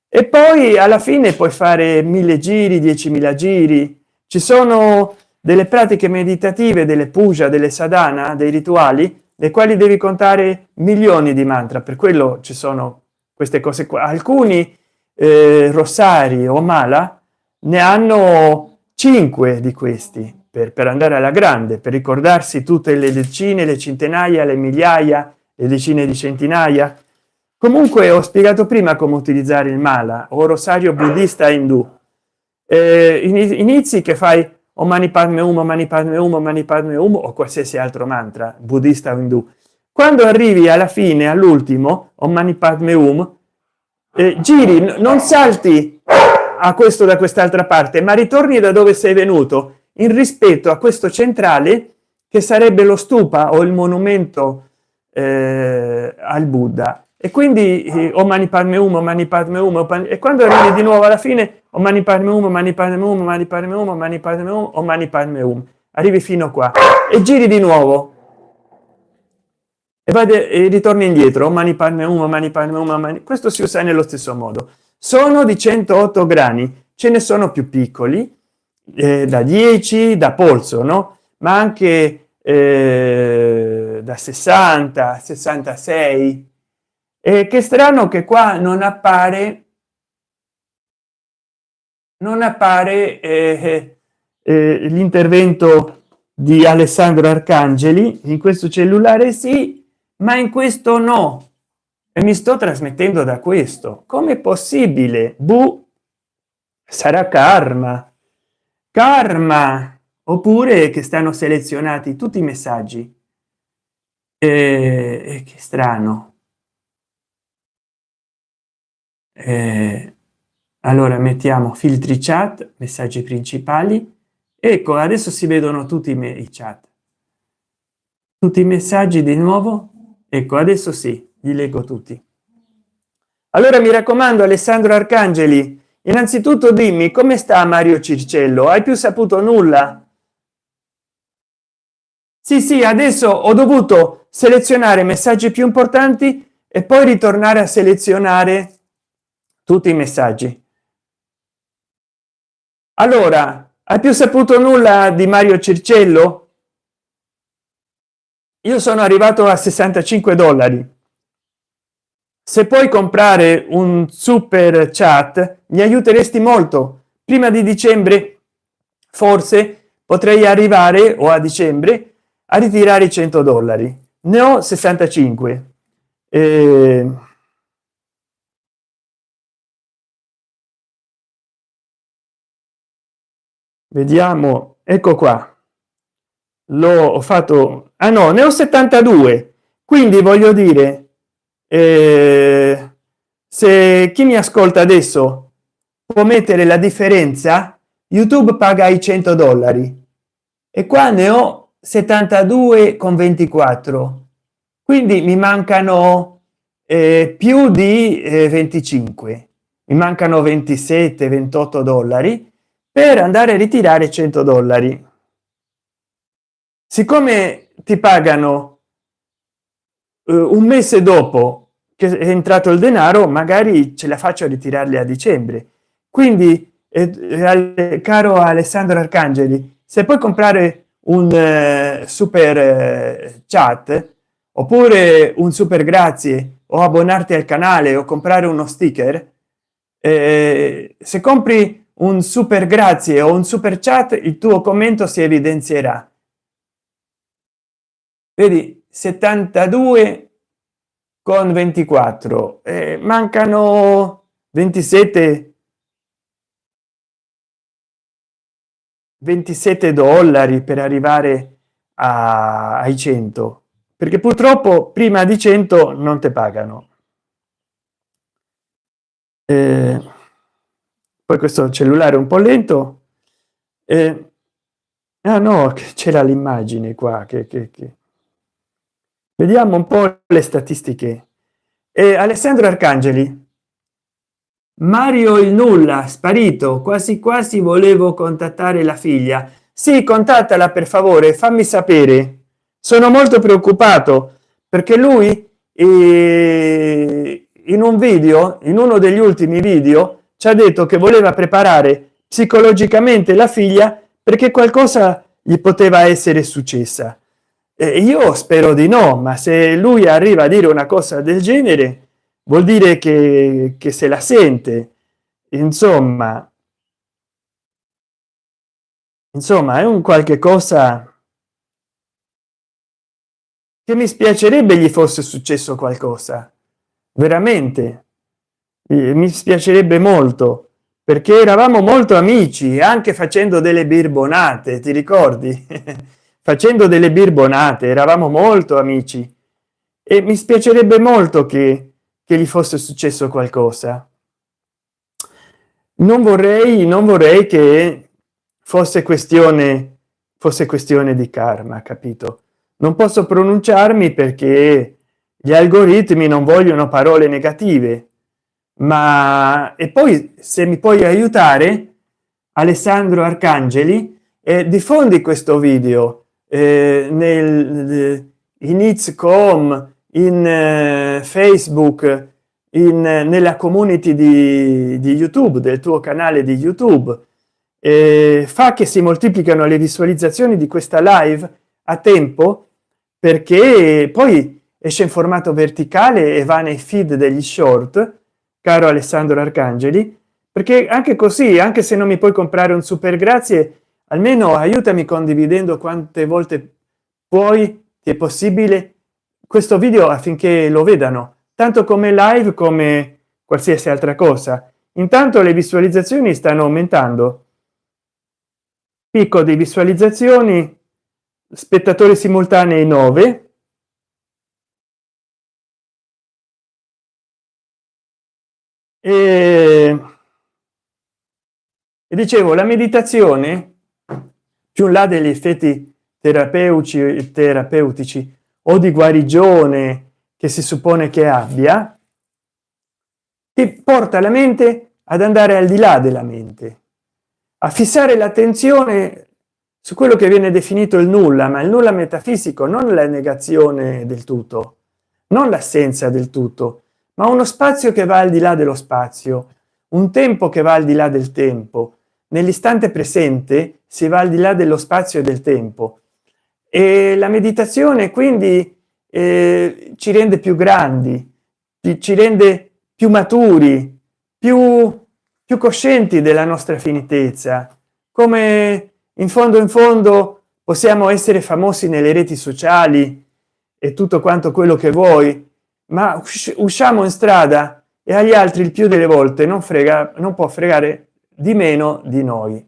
e poi alla fine puoi fare 1000 giri, 10.000 giri. Ci sono delle pratiche meditative, delle puja, delle sadhana, dei rituali nei quali devi contare milioni di mantra. Per quello ci sono queste cose qua. Alcuni rosari o mala ne hanno 5 di questi per andare alla grande, per ricordarsi tutte le decine, le centinaia, le migliaia, le decine di centinaia. Comunque ho spiegato prima come utilizzare il mala o rosario buddista indù. Inizi che fai o mani padme hum, mani padme hum, mani padme hum, o qualsiasi altro mantra buddista o indù. Quando arrivi alla fine, all'ultimo, o mani padme hum, giri, non salti a questo da quest'altra parte, ma ritorni da dove sei venuto, in rispetto a questo centrale che sarebbe lo stupa o il monumento al Buddha. E quindi o mani padme hum, mani padme hum, e quando arrivi di nuovo alla fine o mani padme hum, mani padme hum, mani padme hum, mani padme hum, o mani padme hum, arrivi fino qua e giri di nuovo e vai e ritorni indietro, mani padme hum, mani padme hum, mani. Questo si usa nello stesso modo. Sono di 108 grani, ce ne sono più piccoli, da 10, da polso, no, ma anche da 60, 66. E che strano che qua non appare non appare l'intervento di Alessandro Arcangeli. In questo cellulare sì, ma in questo no, e mi sto trasmettendo da questo. Come è possibile? Sarà karma, karma, oppure che stanno selezionati tutti i messaggi. Che strano. Allora mettiamo filtri chat, messaggi principali. Ecco, adesso si vedono tutti i chat, tutti i messaggi di nuovo. Ecco, adesso sì, li leggo tutti. Allora mi raccomando, Alessandro Arcangeli, innanzitutto dimmi come sta Mario Circello. Hai più saputo nulla? Sì, sì, adesso ho dovuto selezionare messaggi più importanti e poi ritornare a selezionare tutti i messaggi. Allora, hai più saputo nulla di Mario Circello? Io sono arrivato a 65 dollari. Se puoi comprare un super chat mi aiuteresti molto. Prima di dicembre forse potrei arrivare, o a dicembre, a ritirare i 100 dollari. Ne ho 65. Vediamo, ecco qua, l'ho fatto. Ah no, ne ho 72. Quindi voglio dire, se chi mi ascolta adesso può mettere la differenza, YouTube paga i 100 dollari e qua ne ho 72,24, quindi mi mancano più di 25, mi mancano 27-28 dollari per andare a ritirare 100 dollari. Siccome ti pagano un mese dopo che è entrato il denaro, magari ce la faccio a ritirarli a dicembre. Quindi caro Alessandro Arcangeli, se puoi comprare un super chat, oppure un super grazie, o abbonarti al canale, o comprare uno sticker, se compri un super grazie o un super chat, il tuo commento si evidenzierà. Vedi, 72 con 24, mancano 27 dollari per arrivare ai 100, perché purtroppo prima di 100 non te pagano. Poi questo cellulare è un po' lento. Ah no, c'era l'immagine qua che vediamo un po' le statistiche. Alessandro Arcangeli, Mario il nulla, sparito, quasi quasi volevo contattare la figlia. Sì, contattala per favore, fammi sapere. Sono molto preoccupato perché lui in un video, in uno degli ultimi video, ci ha detto che voleva preparare psicologicamente la figlia perché qualcosa gli poteva essere successa. Io spero di no, ma se lui arriva a dire una cosa del genere vuol dire che se la sente. Insomma, è un qualche cosa che mi spiacerebbe gli fosse successo qualcosa, veramente. Mi spiacerebbe molto, perché eravamo molto amici, anche facendo delle birbonate, ti ricordi? Facendo delle birbonate eravamo molto amici, e mi spiacerebbe molto che gli fosse successo qualcosa. Non vorrei che fosse questione di karma, capito? Non posso pronunciarmi perché gli algoritmi non vogliono parole negative, ma e poi se mi puoi aiutare, Alessandro Arcangeli, diffondi questo video in It's.com, in Facebook, nella community di YouTube, del tuo canale di YouTube. Fa che si moltiplicano le visualizzazioni di questa live a tempo, perché poi esce in formato verticale e va nei feed degli short, caro Alessandro Arcangeli, perché anche così, anche se non mi puoi comprare un super grazie, almeno aiutami condividendo quante volte puoi, ti è possibile, questo video affinché lo vedano tanto come live come qualsiasi altra cosa. Intanto le visualizzazioni stanno aumentando, picco di visualizzazioni, spettatori simultanei 9, e dicevo la meditazione, più in là degli effetti terapeutici o di guarigione che si suppone che abbia, ti porta la mente ad andare al di là della mente, a fissare l'attenzione su quello che viene definito il nulla, ma il nulla metafisico, non la negazione del tutto, non l'assenza del tutto, ma uno spazio che va al di là dello spazio, un tempo che va al di là del tempo. Nell'istante presente si va al di là dello spazio e del tempo, e la meditazione quindi ci rende più grandi, ci rende più maturi, più coscienti della nostra finitezza, come in fondo possiamo essere famosi nelle reti sociali e tutto quanto quello che vuoi, ma usciamo in strada e agli altri il più delle volte non frega, non può fregare di meno di noi.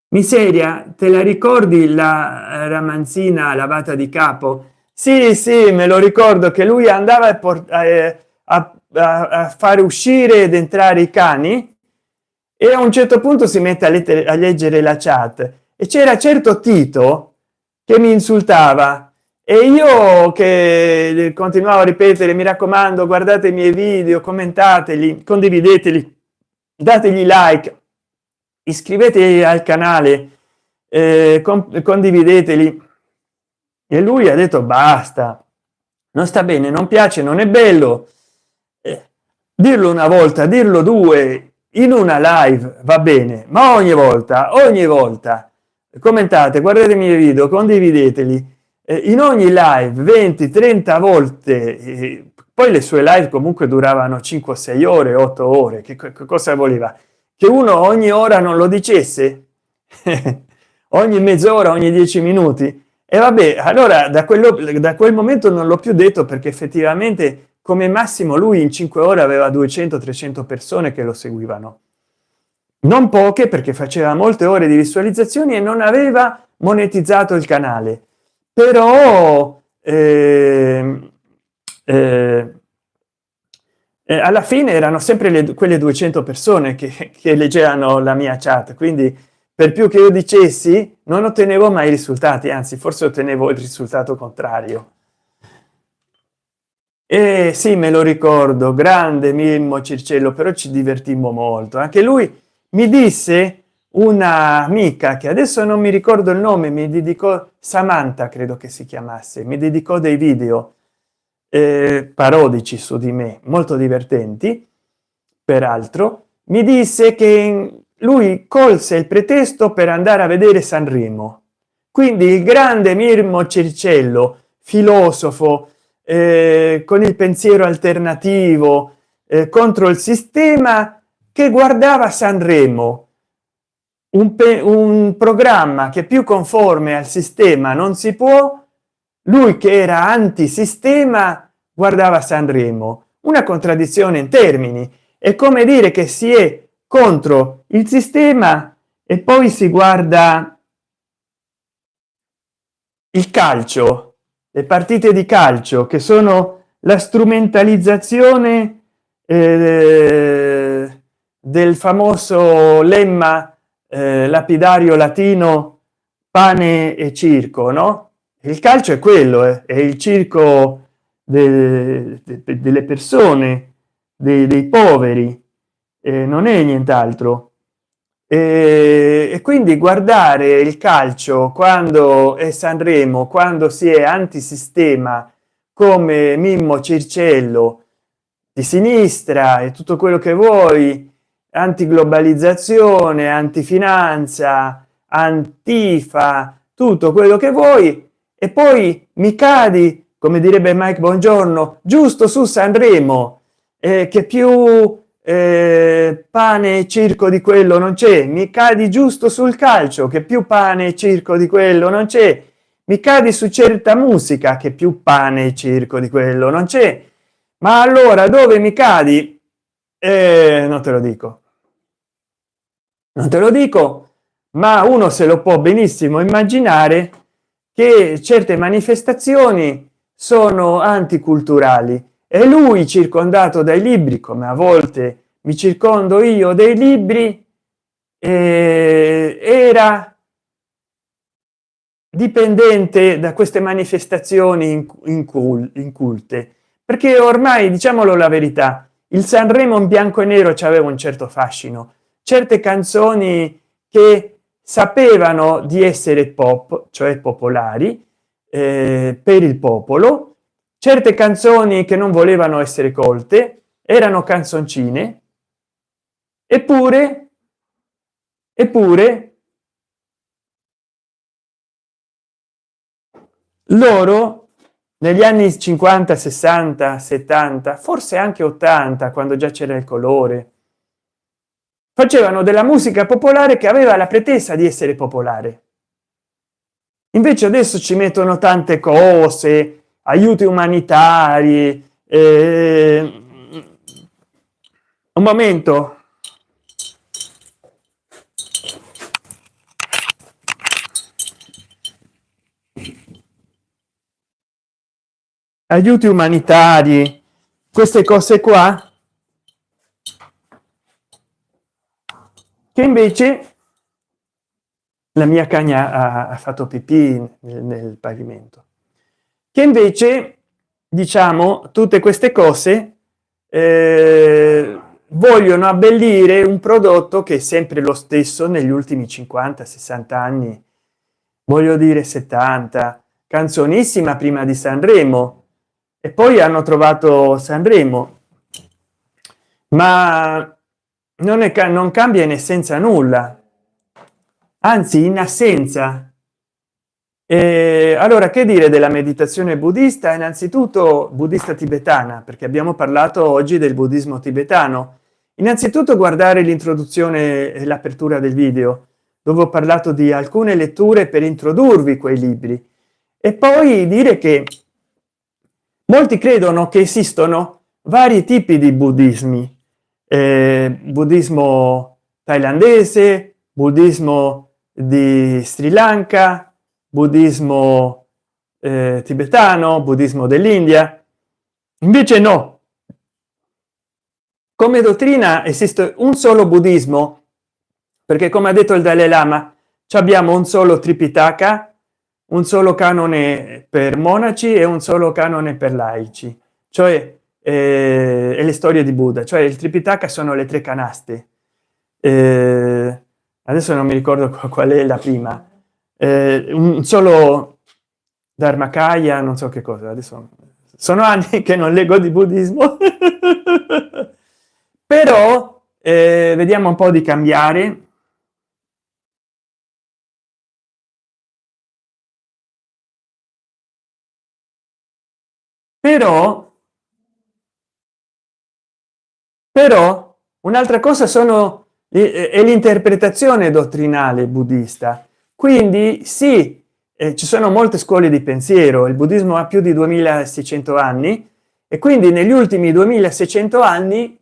Miseria, te la ricordi la ramanzina lavata di capo? Sì, sì, me lo ricordo che lui andava a fare uscire ed entrare i cani, e a un certo punto si mette a leggere la chat e c'era certo Tito che mi insultava, e io che continuavo a ripetere: mi raccomando, guardate i miei video, commentateli, condivideteli, dategli like, iscrivetevi al canale, condivideteli. E lui ha detto basta, non sta bene, non piace, non è bello. Dirlo una volta, dirlo due in una live va bene, ma ogni volta commentate, guardate i miei video, condivideteli, in ogni live 20-30 volte. Poi le sue live comunque duravano 5 o 6 ore, 8 ore. Che cosa voleva? Che uno ogni ora non lo dicesse? Ogni mezz'ora, ogni 10 minuti? E vabbè, allora da quel momento non l'ho più detto, perché effettivamente come massimo lui in 5 ore aveva 200-300 persone che lo seguivano, non poche, perché faceva molte ore di visualizzazioni e non aveva monetizzato il canale. Però alla fine erano sempre quelle 200 persone che leggevano la mia chat, quindi per più che io dicessi non ottenevo mai risultati, anzi forse ottenevo il risultato contrario. E sì, me lo ricordo, grande Mimmo Circello, però ci divertimmo molto. Anche lui mi disse, una amica che adesso non mi ricordo il nome, mi dedicò, Samantha credo che si chiamasse, mi dedicò dei video parodici su di me, molto divertenti. Peraltro mi disse che lui colse il pretesto per andare a vedere Sanremo, quindi il grande Mimmo Circello, filosofo, con il pensiero alternativo, contro il sistema, che guardava Sanremo, un programma che più conforme al sistema non si può. Lui che era antisistema guardava Sanremo, una contraddizione in termini. È come dire che si è contro il sistema e poi si guarda il calcio, le partite di calcio, che sono la strumentalizzazione del famoso lemma lapidario latino pane e circo, no? Il calcio è quello, è il circo delle persone, dei poveri, non è nient'altro. E quindi guardare il calcio quando è Sanremo, quando si è antisistema come Mimmo Circello, di sinistra e tutto quello che vuoi, antiglobalizzazione, antifinanza, antifa, tutto quello che vuoi, e poi mi cadi, come direbbe Mike Bongiorno, giusto su Sanremo, che più pane e circo di quello non c'è, mi cadi giusto sul calcio che più pane e circo di quello non c'è, mi cadi su certa musica che più pane e circo di quello non c'è. Ma allora dove mi cadi? Non te lo dico, non te lo dico, ma uno se lo può benissimo immaginare che certe manifestazioni sono anticulturali e lui, circondato dai libri come a volte mi circondo io dei libri, era dipendente da queste manifestazioni inculte, perché ormai, diciamolo la verità, il Sanremo in bianco e nero c'aveva un certo fascino, certe canzoni che sapevano di essere pop, cioè popolari, per il popolo, certe canzoni che non volevano essere colte, erano canzoncine, eppure loro negli anni 50, 60, 70, forse anche 80, quando già c'era il colore, facevano della musica popolare che aveva la pretesa di essere popolare. Invece adesso ci mettono tante cose, aiuti umanitari, un momento. Aiuti umanitari, queste cose qua, che invece la mia cagna ha fatto pipì nel pavimento, che invece, diciamo, tutte queste cose vogliono abbellire un prodotto che è sempre lo stesso negli ultimi 50, 60 anni, voglio dire 70, canzonissima prima di Sanremo, e poi hanno trovato Sanremo, ma non cambia in essenza nulla, anzi in assenza. Allora, che dire della meditazione buddista? Innanzitutto buddista tibetana, perché abbiamo parlato oggi del buddismo tibetano. Innanzitutto guardare l'introduzione e l'apertura del video, dove ho parlato di alcune letture per introdurvi quei libri, e poi dire che molti credono che esistono vari tipi di buddismi, buddismo thailandese, buddismo di Sri Lanka, buddismo tibetano, buddismo dell'India. Invece no, come dottrina esiste un solo buddismo, perché come ha detto il Dalai Lama, abbiamo un solo Tripitaka, un solo canone per monaci e un solo canone per laici, cioè e le storie di Buddha, cioè il Tripitaka sono le 3 canaste, adesso non mi ricordo qual è la prima, un solo Dharmakaya, non so che cosa, adesso sono anni che non leggo di buddismo. Però vediamo un po' di cambiare. Però un'altra cosa sono è l'interpretazione dottrinale buddista, quindi sì, ci sono molte scuole di pensiero, il buddismo ha più di 2600 anni, e quindi negli ultimi 2600 anni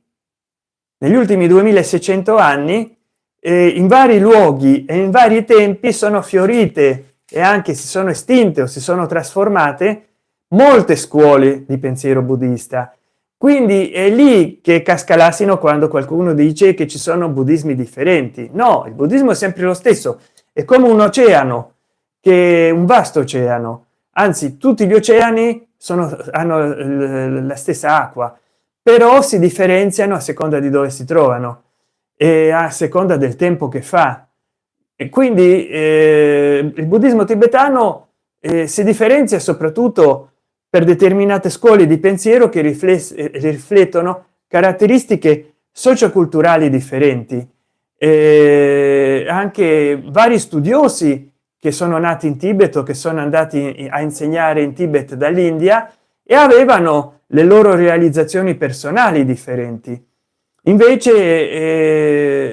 in vari luoghi e in vari tempi sono fiorite e anche si sono estinte o si sono trasformate molte scuole di pensiero buddista. Quindi è lì che casca l'asino quando qualcuno dice che ci sono buddismi differenti. No, il buddismo è sempre lo stesso, è come un oceano, che è un vasto oceano, anzi tutti gli oceani hanno la stessa acqua, però si differenziano a seconda di dove si trovano e a seconda del tempo che fa. E quindi il buddismo tibetano si differenzia soprattutto per determinate scuole di pensiero che riflettono caratteristiche socioculturali differenti. Anche vari studiosi che sono nati in Tibet o che sono andati a insegnare in Tibet dall'India e avevano le loro realizzazioni personali differenti. invece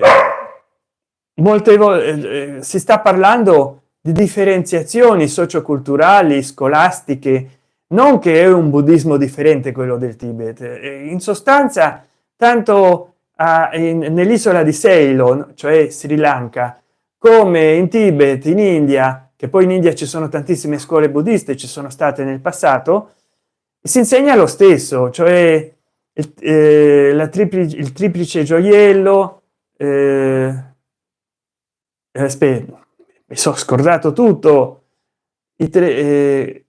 molte volte si sta parlando di differenziazioni socioculturali scolastiche, non che è un buddismo differente quello del Tibet, in sostanza tanto nell'isola di Ceylon, cioè Sri Lanka, come in Tibet, in India, che poi in India ci sono tantissime scuole buddiste, ci sono state nel passato, si insegna lo stesso, cioè il triplice gioiello, aspetta, mi sono scordato tutto, i tre,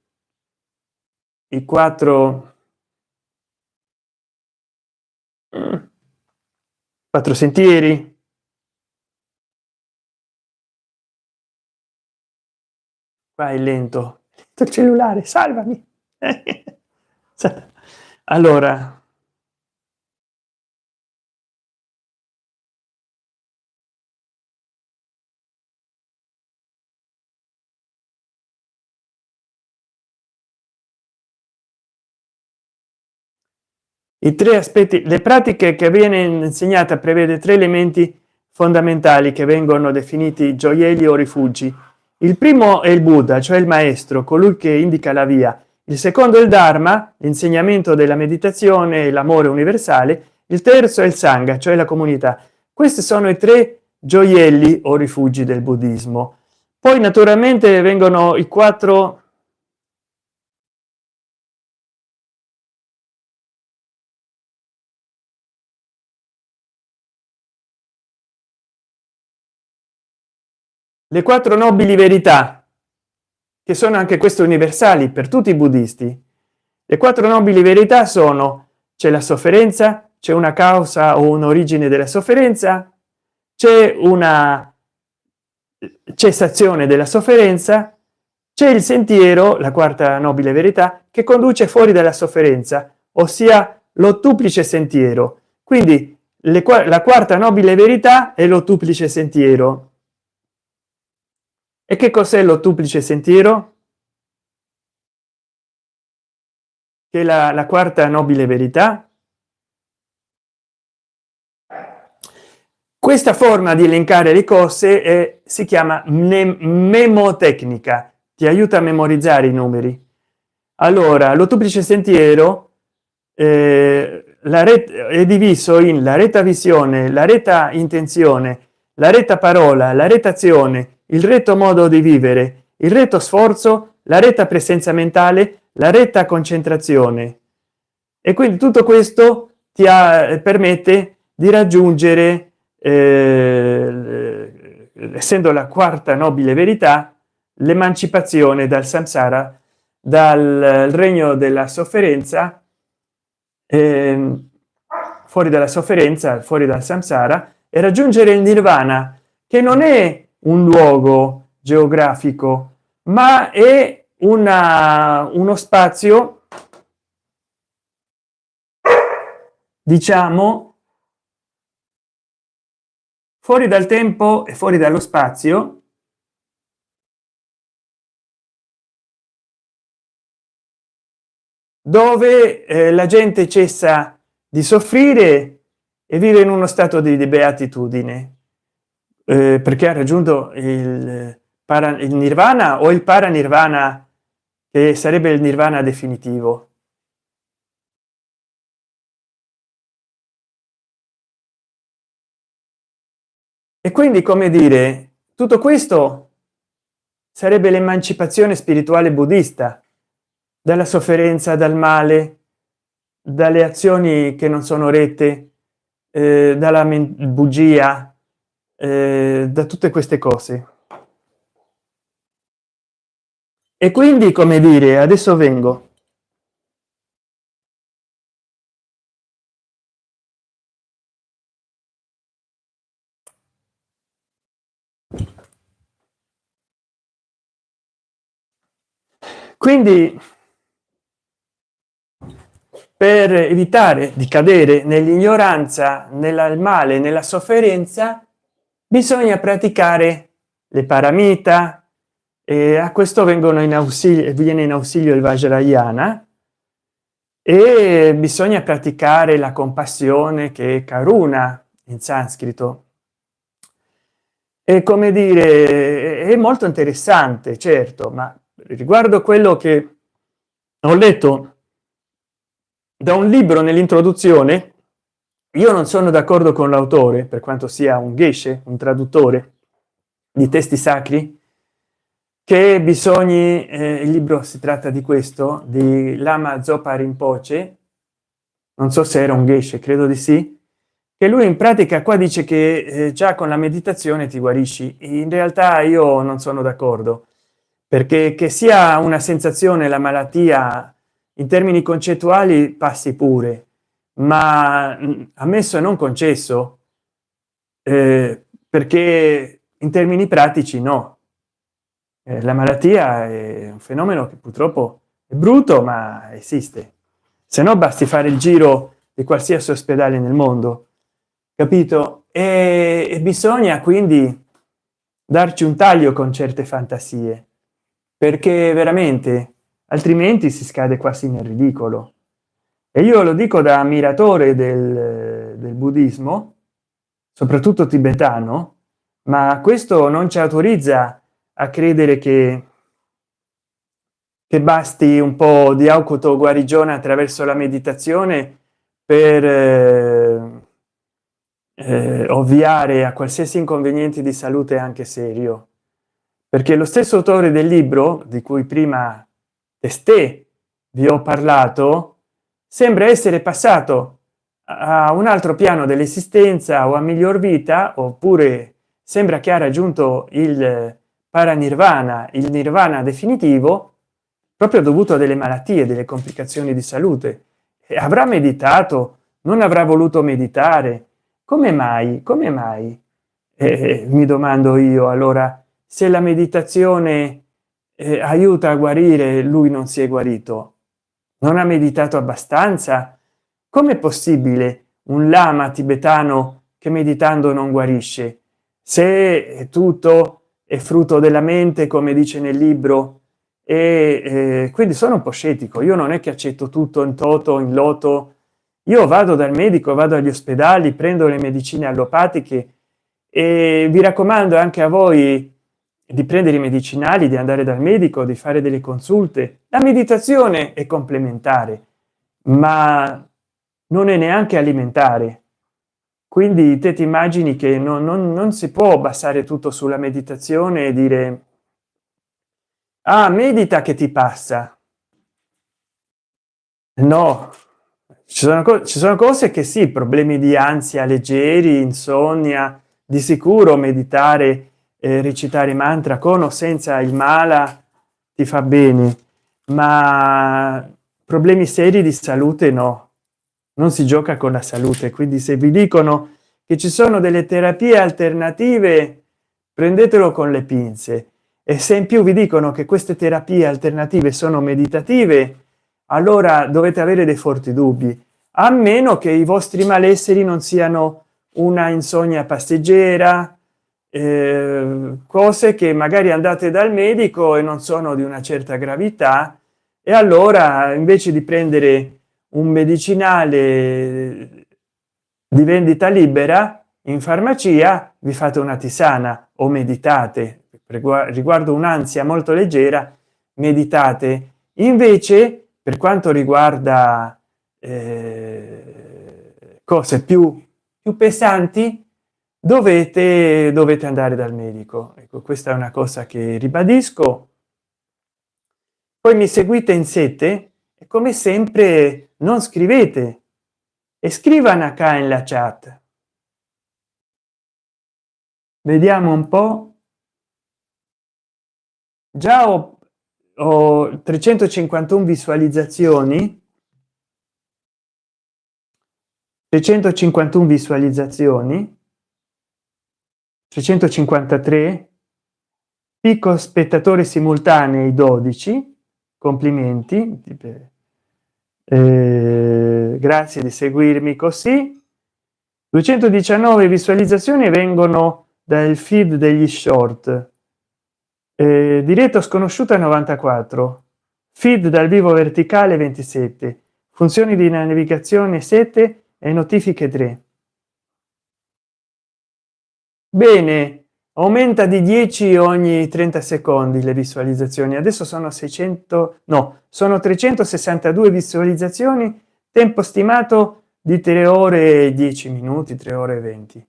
i quattro sentieri. Qua è lento il cellulare, salvami. Allora, i tre aspetti, le pratiche che viene insegnata prevede tre elementi fondamentali che vengono definiti gioielli o rifugi. Il primo è il Buddha, cioè il maestro, colui che indica la via. Il secondo è il Dharma, l'insegnamento della meditazione e l'amore universale. Il terzo è il Sangha, cioè la comunità. Questi sono i tre gioielli o rifugi del buddismo. Poi naturalmente vengono i quattro, le quattro nobili verità, che sono anche queste universali per tutti i buddisti. Le quattro nobili verità sono: c'è la sofferenza, c'è una causa o un'origine della sofferenza, c'è una cessazione della sofferenza, c'è il sentiero, la quarta nobile verità, che conduce fuori dalla sofferenza, ossia l'ottuplice sentiero. Quindi la quarta nobile verità è l'ottuplice sentiero. E che cos'è l'ottuplice sentiero? Che la quarta nobile verità, questa forma di elencare le cose si chiama memotecnica, ti aiuta a memorizzare i numeri. Allora, l'ottuplice sentiero la retta è diviso in la retta visione, la retta intenzione, la retta parola, la retta azione, il retto modo di vivere, il retto sforzo, la retta presenza mentale, la retta concentrazione. E quindi tutto questo ti permette di raggiungere, essendo la quarta nobile verità, l'emancipazione dal samsara, dal regno della sofferenza, fuori dalla sofferenza, fuori dal samsara, e raggiungere il nirvana, che non è un luogo geografico, ma è uno spazio, diciamo, fuori dal tempo e fuori dallo spazio, dove la gente cessa di soffrire e vive in uno stato di beatitudine, perché ha raggiunto il nirvana o il paranirvana, che sarebbe il nirvana definitivo. E quindi, come dire, tutto questo sarebbe l'emancipazione spirituale buddista dalla sofferenza, dal male, dalle azioni che non sono rette, dalla bugia, da tutte queste cose. E quindi, come dire, adesso vengo. Quindi, per evitare di cadere nell'ignoranza, nel male, nella sofferenza, bisogna praticare le paramita, e a questo vengono in ausilio, viene in ausilio il Vajrayana, e bisogna praticare la compassione, che è karuna in sanscrito. E come dire, è molto interessante, certo, ma riguardo quello che ho letto da un libro nell'introduzione, io non sono d'accordo con l'autore, per quanto sia un geshe, un traduttore di testi sacri, che bisogni il libro si tratta di questo, di Lama Zopa Rinpoche, non so se era un geshe, credo di sì, che lui in pratica qua dice che già con la meditazione ti guarisci. In realtà io non sono d'accordo, perché che sia una sensazione la malattia in termini concettuali passi pure, ma ammesso e non concesso, perché in termini pratici no. La malattia è un fenomeno che purtroppo è brutto, ma esiste. Se no basti fare il giro di qualsiasi ospedale nel mondo, capito? E bisogna quindi darci un taglio con certe fantasie, perché veramente altrimenti si scade quasi nel ridicolo. E io lo dico da ammiratore del buddismo, soprattutto tibetano, ma questo non ci autorizza a credere che basti un po' di autoguarigione attraverso la meditazione per ovviare a qualsiasi inconveniente di salute anche serio, perché lo stesso autore del libro di cui prima testé vi ho parlato sembra essere passato a un altro piano dell'esistenza o a miglior vita, oppure sembra che ha raggiunto il paranirvana, il nirvana definitivo, proprio dovuto a delle malattie, delle complicazioni di salute. E avrà meditato, non avrà voluto meditare, come mai, come mai? Mi domando io. Allora, se la meditazione aiuta a guarire, lui non si è guarito, non ha meditato abbastanza. Com'è possibile un lama tibetano che meditando non guarisce, se tutto è frutto della mente, come dice nel libro? E quindi sono un po' scettico. Io non è che accetto tutto in toto, in loto. Io vado dal medico, vado agli ospedali, prendo le medicine allopatiche, e vi raccomando anche a voi di prendere i medicinali, di andare dal medico, di fare delle consulte. La meditazione è complementare, ma non è neanche alimentare. Quindi te ti immagini che non si può basare tutto sulla meditazione e dire: ah, medita che ti passa. No, ci sono cose che sì, problemi di ansia leggeri, insonnia, di sicuro meditare, recitare mantra con o senza il mala ti fa bene, ma problemi seri di salute no, non si gioca con la salute. Quindi se vi dicono che ci sono delle terapie alternative, prendetelo con le pinze, e se in più vi dicono che queste terapie alternative sono meditative, allora dovete avere dei forti dubbi, a meno che i vostri malesseri non siano una insonnia passeggera, cose che magari andate dal medico e non sono di una certa gravità, e allora invece di prendere un medicinale di vendita libera in farmacia, vi fate una tisana o meditate. Riguardo un'ansia molto leggera, meditate. Invece, per quanto riguarda cose più pesanti, dovete andare dal medico. Ecco, questa è una cosa che ribadisco. Poi mi seguite in 7 e come sempre non scrivete, e scrivano qua in la chat. Vediamo un po'. Già ho 351 visualizzazioni, 351 visualizzazioni, 353 picco spettatori simultanei, 12. Complimenti, grazie di seguirmi così. 219 visualizzazioni vengono dal feed degli short, diretta sconosciuta 94, feed dal vivo verticale 27, funzioni di navigazione 7 e notifiche 3. Bene, aumenta di 10 ogni 30 secondi le visualizzazioni. Adesso sono 600, no, sono 362 visualizzazioni, tempo stimato di 3 ore e 10 minuti, 3 ore e 20.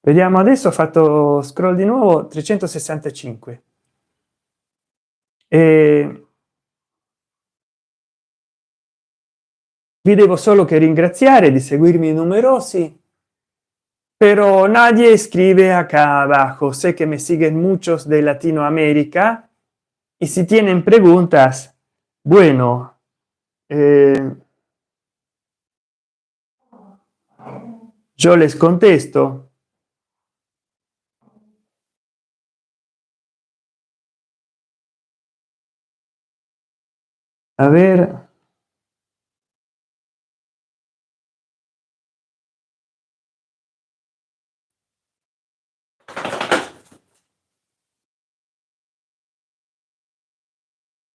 Vediamo adesso, ho fatto scroll di nuovo, 365. E vi devo solo che ringraziare di seguirmi numerosi, pero nadie escribe acá abajo. Sé que me siguen muchos de Latinoamérica y si tienen preguntas, bueno, yo les contesto. A ver,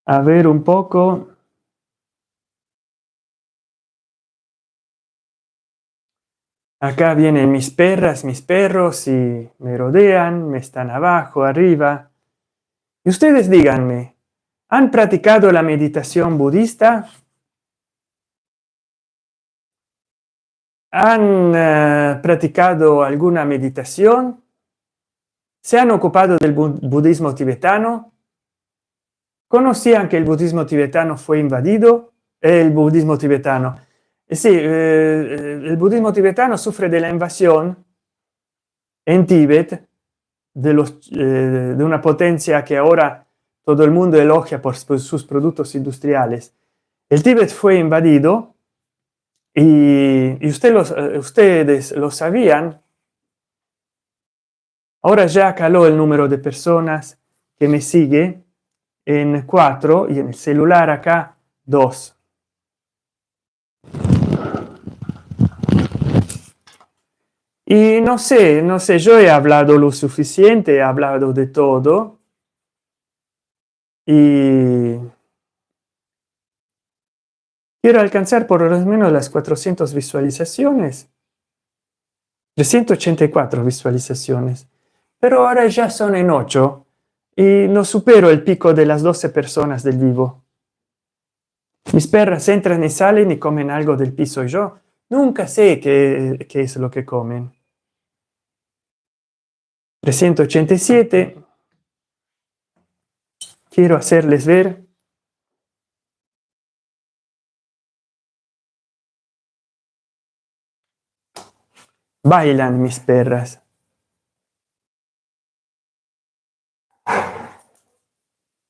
a ver un poco. Acá vienen mis perras, mis perros y me rodean, me están abajo, arriba. Y ustedes díganme, ¿han practicado la meditación budista? ¿Han practicado alguna meditación? ¿Se han ocupado del budismo tibetano? ¿Conocían que el budismo tibetano fue invadido? El budismo tibetano. Sí, el budismo tibetano sufre de la invasión en Tíbet de una potencia que ahora todo el mundo elogia por sus productos industriales. El Tíbet fue invadido y ustedes lo sabían. Ahora ya caló el número de personas que me sigue en 4 y en el celular acá 2. Y no sé, yo he hablado lo suficiente, he hablado de todo y quiero alcanzar por lo menos las 400 visualizaciones, 384 visualizaciones, pero ahora ya son en 8 y no supero el pico de las 12 personas del vivo. Mis perras entran y salen y comen algo del piso y yo nunca sé qué es lo que comen. 387. Quiero hacerles ver bailan mis perras.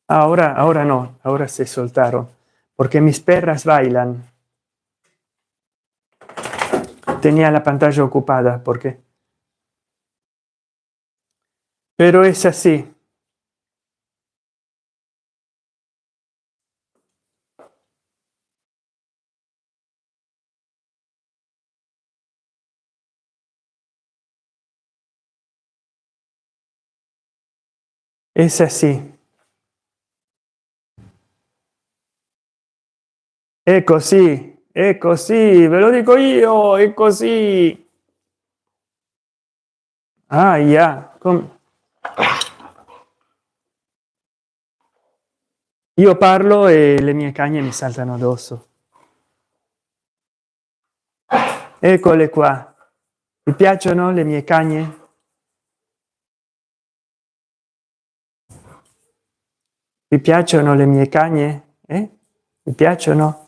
Ahora no, ahora se soltaron porque mis perras bailan. Tenía la pantalla ocupada porque, pero es así. Es así. È così, ve lo dico io, è così. Ah, yeah. Io parlo e le mie cagne mi saltano addosso. Eccole qua. Vi piacciono le mie cagne? Vi piacciono le mie cagne? Vi piacciono?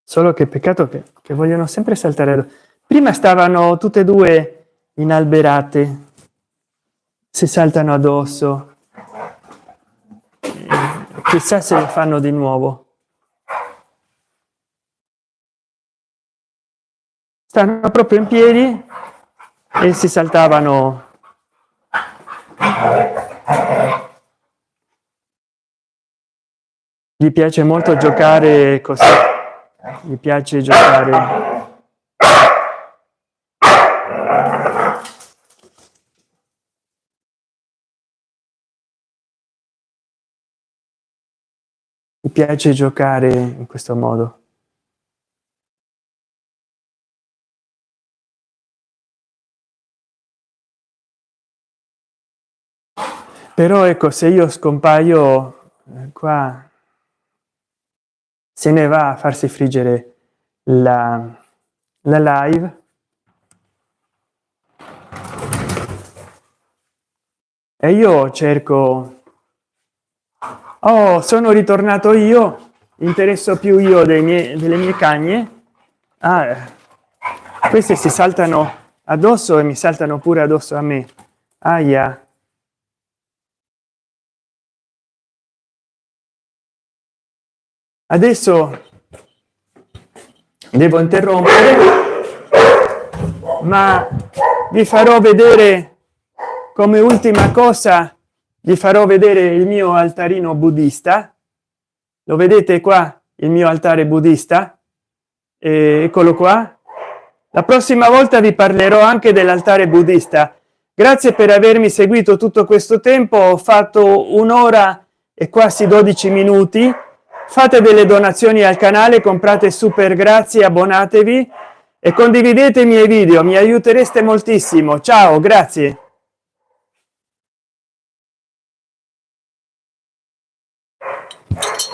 Solo che peccato che vogliono sempre saltare. Prima stavano tutte e due inalberate, si saltano addosso. Chissà se lo fanno di nuovo. Stanno proprio in piedi e si saltavano. Gli piace molto giocare così. Gli piace giocare. mi piace giocare in questo modo. Però ecco, se io scompaio qua se ne va a farsi friggere la live. E io cerco, oh, sono ritornato io, interesso più io delle mie cagne. Ah, queste si saltano addosso e mi saltano pure addosso a me. Aia. Adesso devo interrompere, ma vi farò vedere, come ultima cosa vi farò vedere il mio altarino buddista. Lo vedete qua, il mio altare buddista? Eccolo qua. La prossima volta vi parlerò anche dell'altare buddista. Grazie per avermi seguito tutto questo tempo. Ho fatto un'ora e quasi 12 minuti. Fate delle donazioni al canale, comprate super grazie, abbonatevi e condividete i miei video, mi aiutereste moltissimo. Ciao, grazie.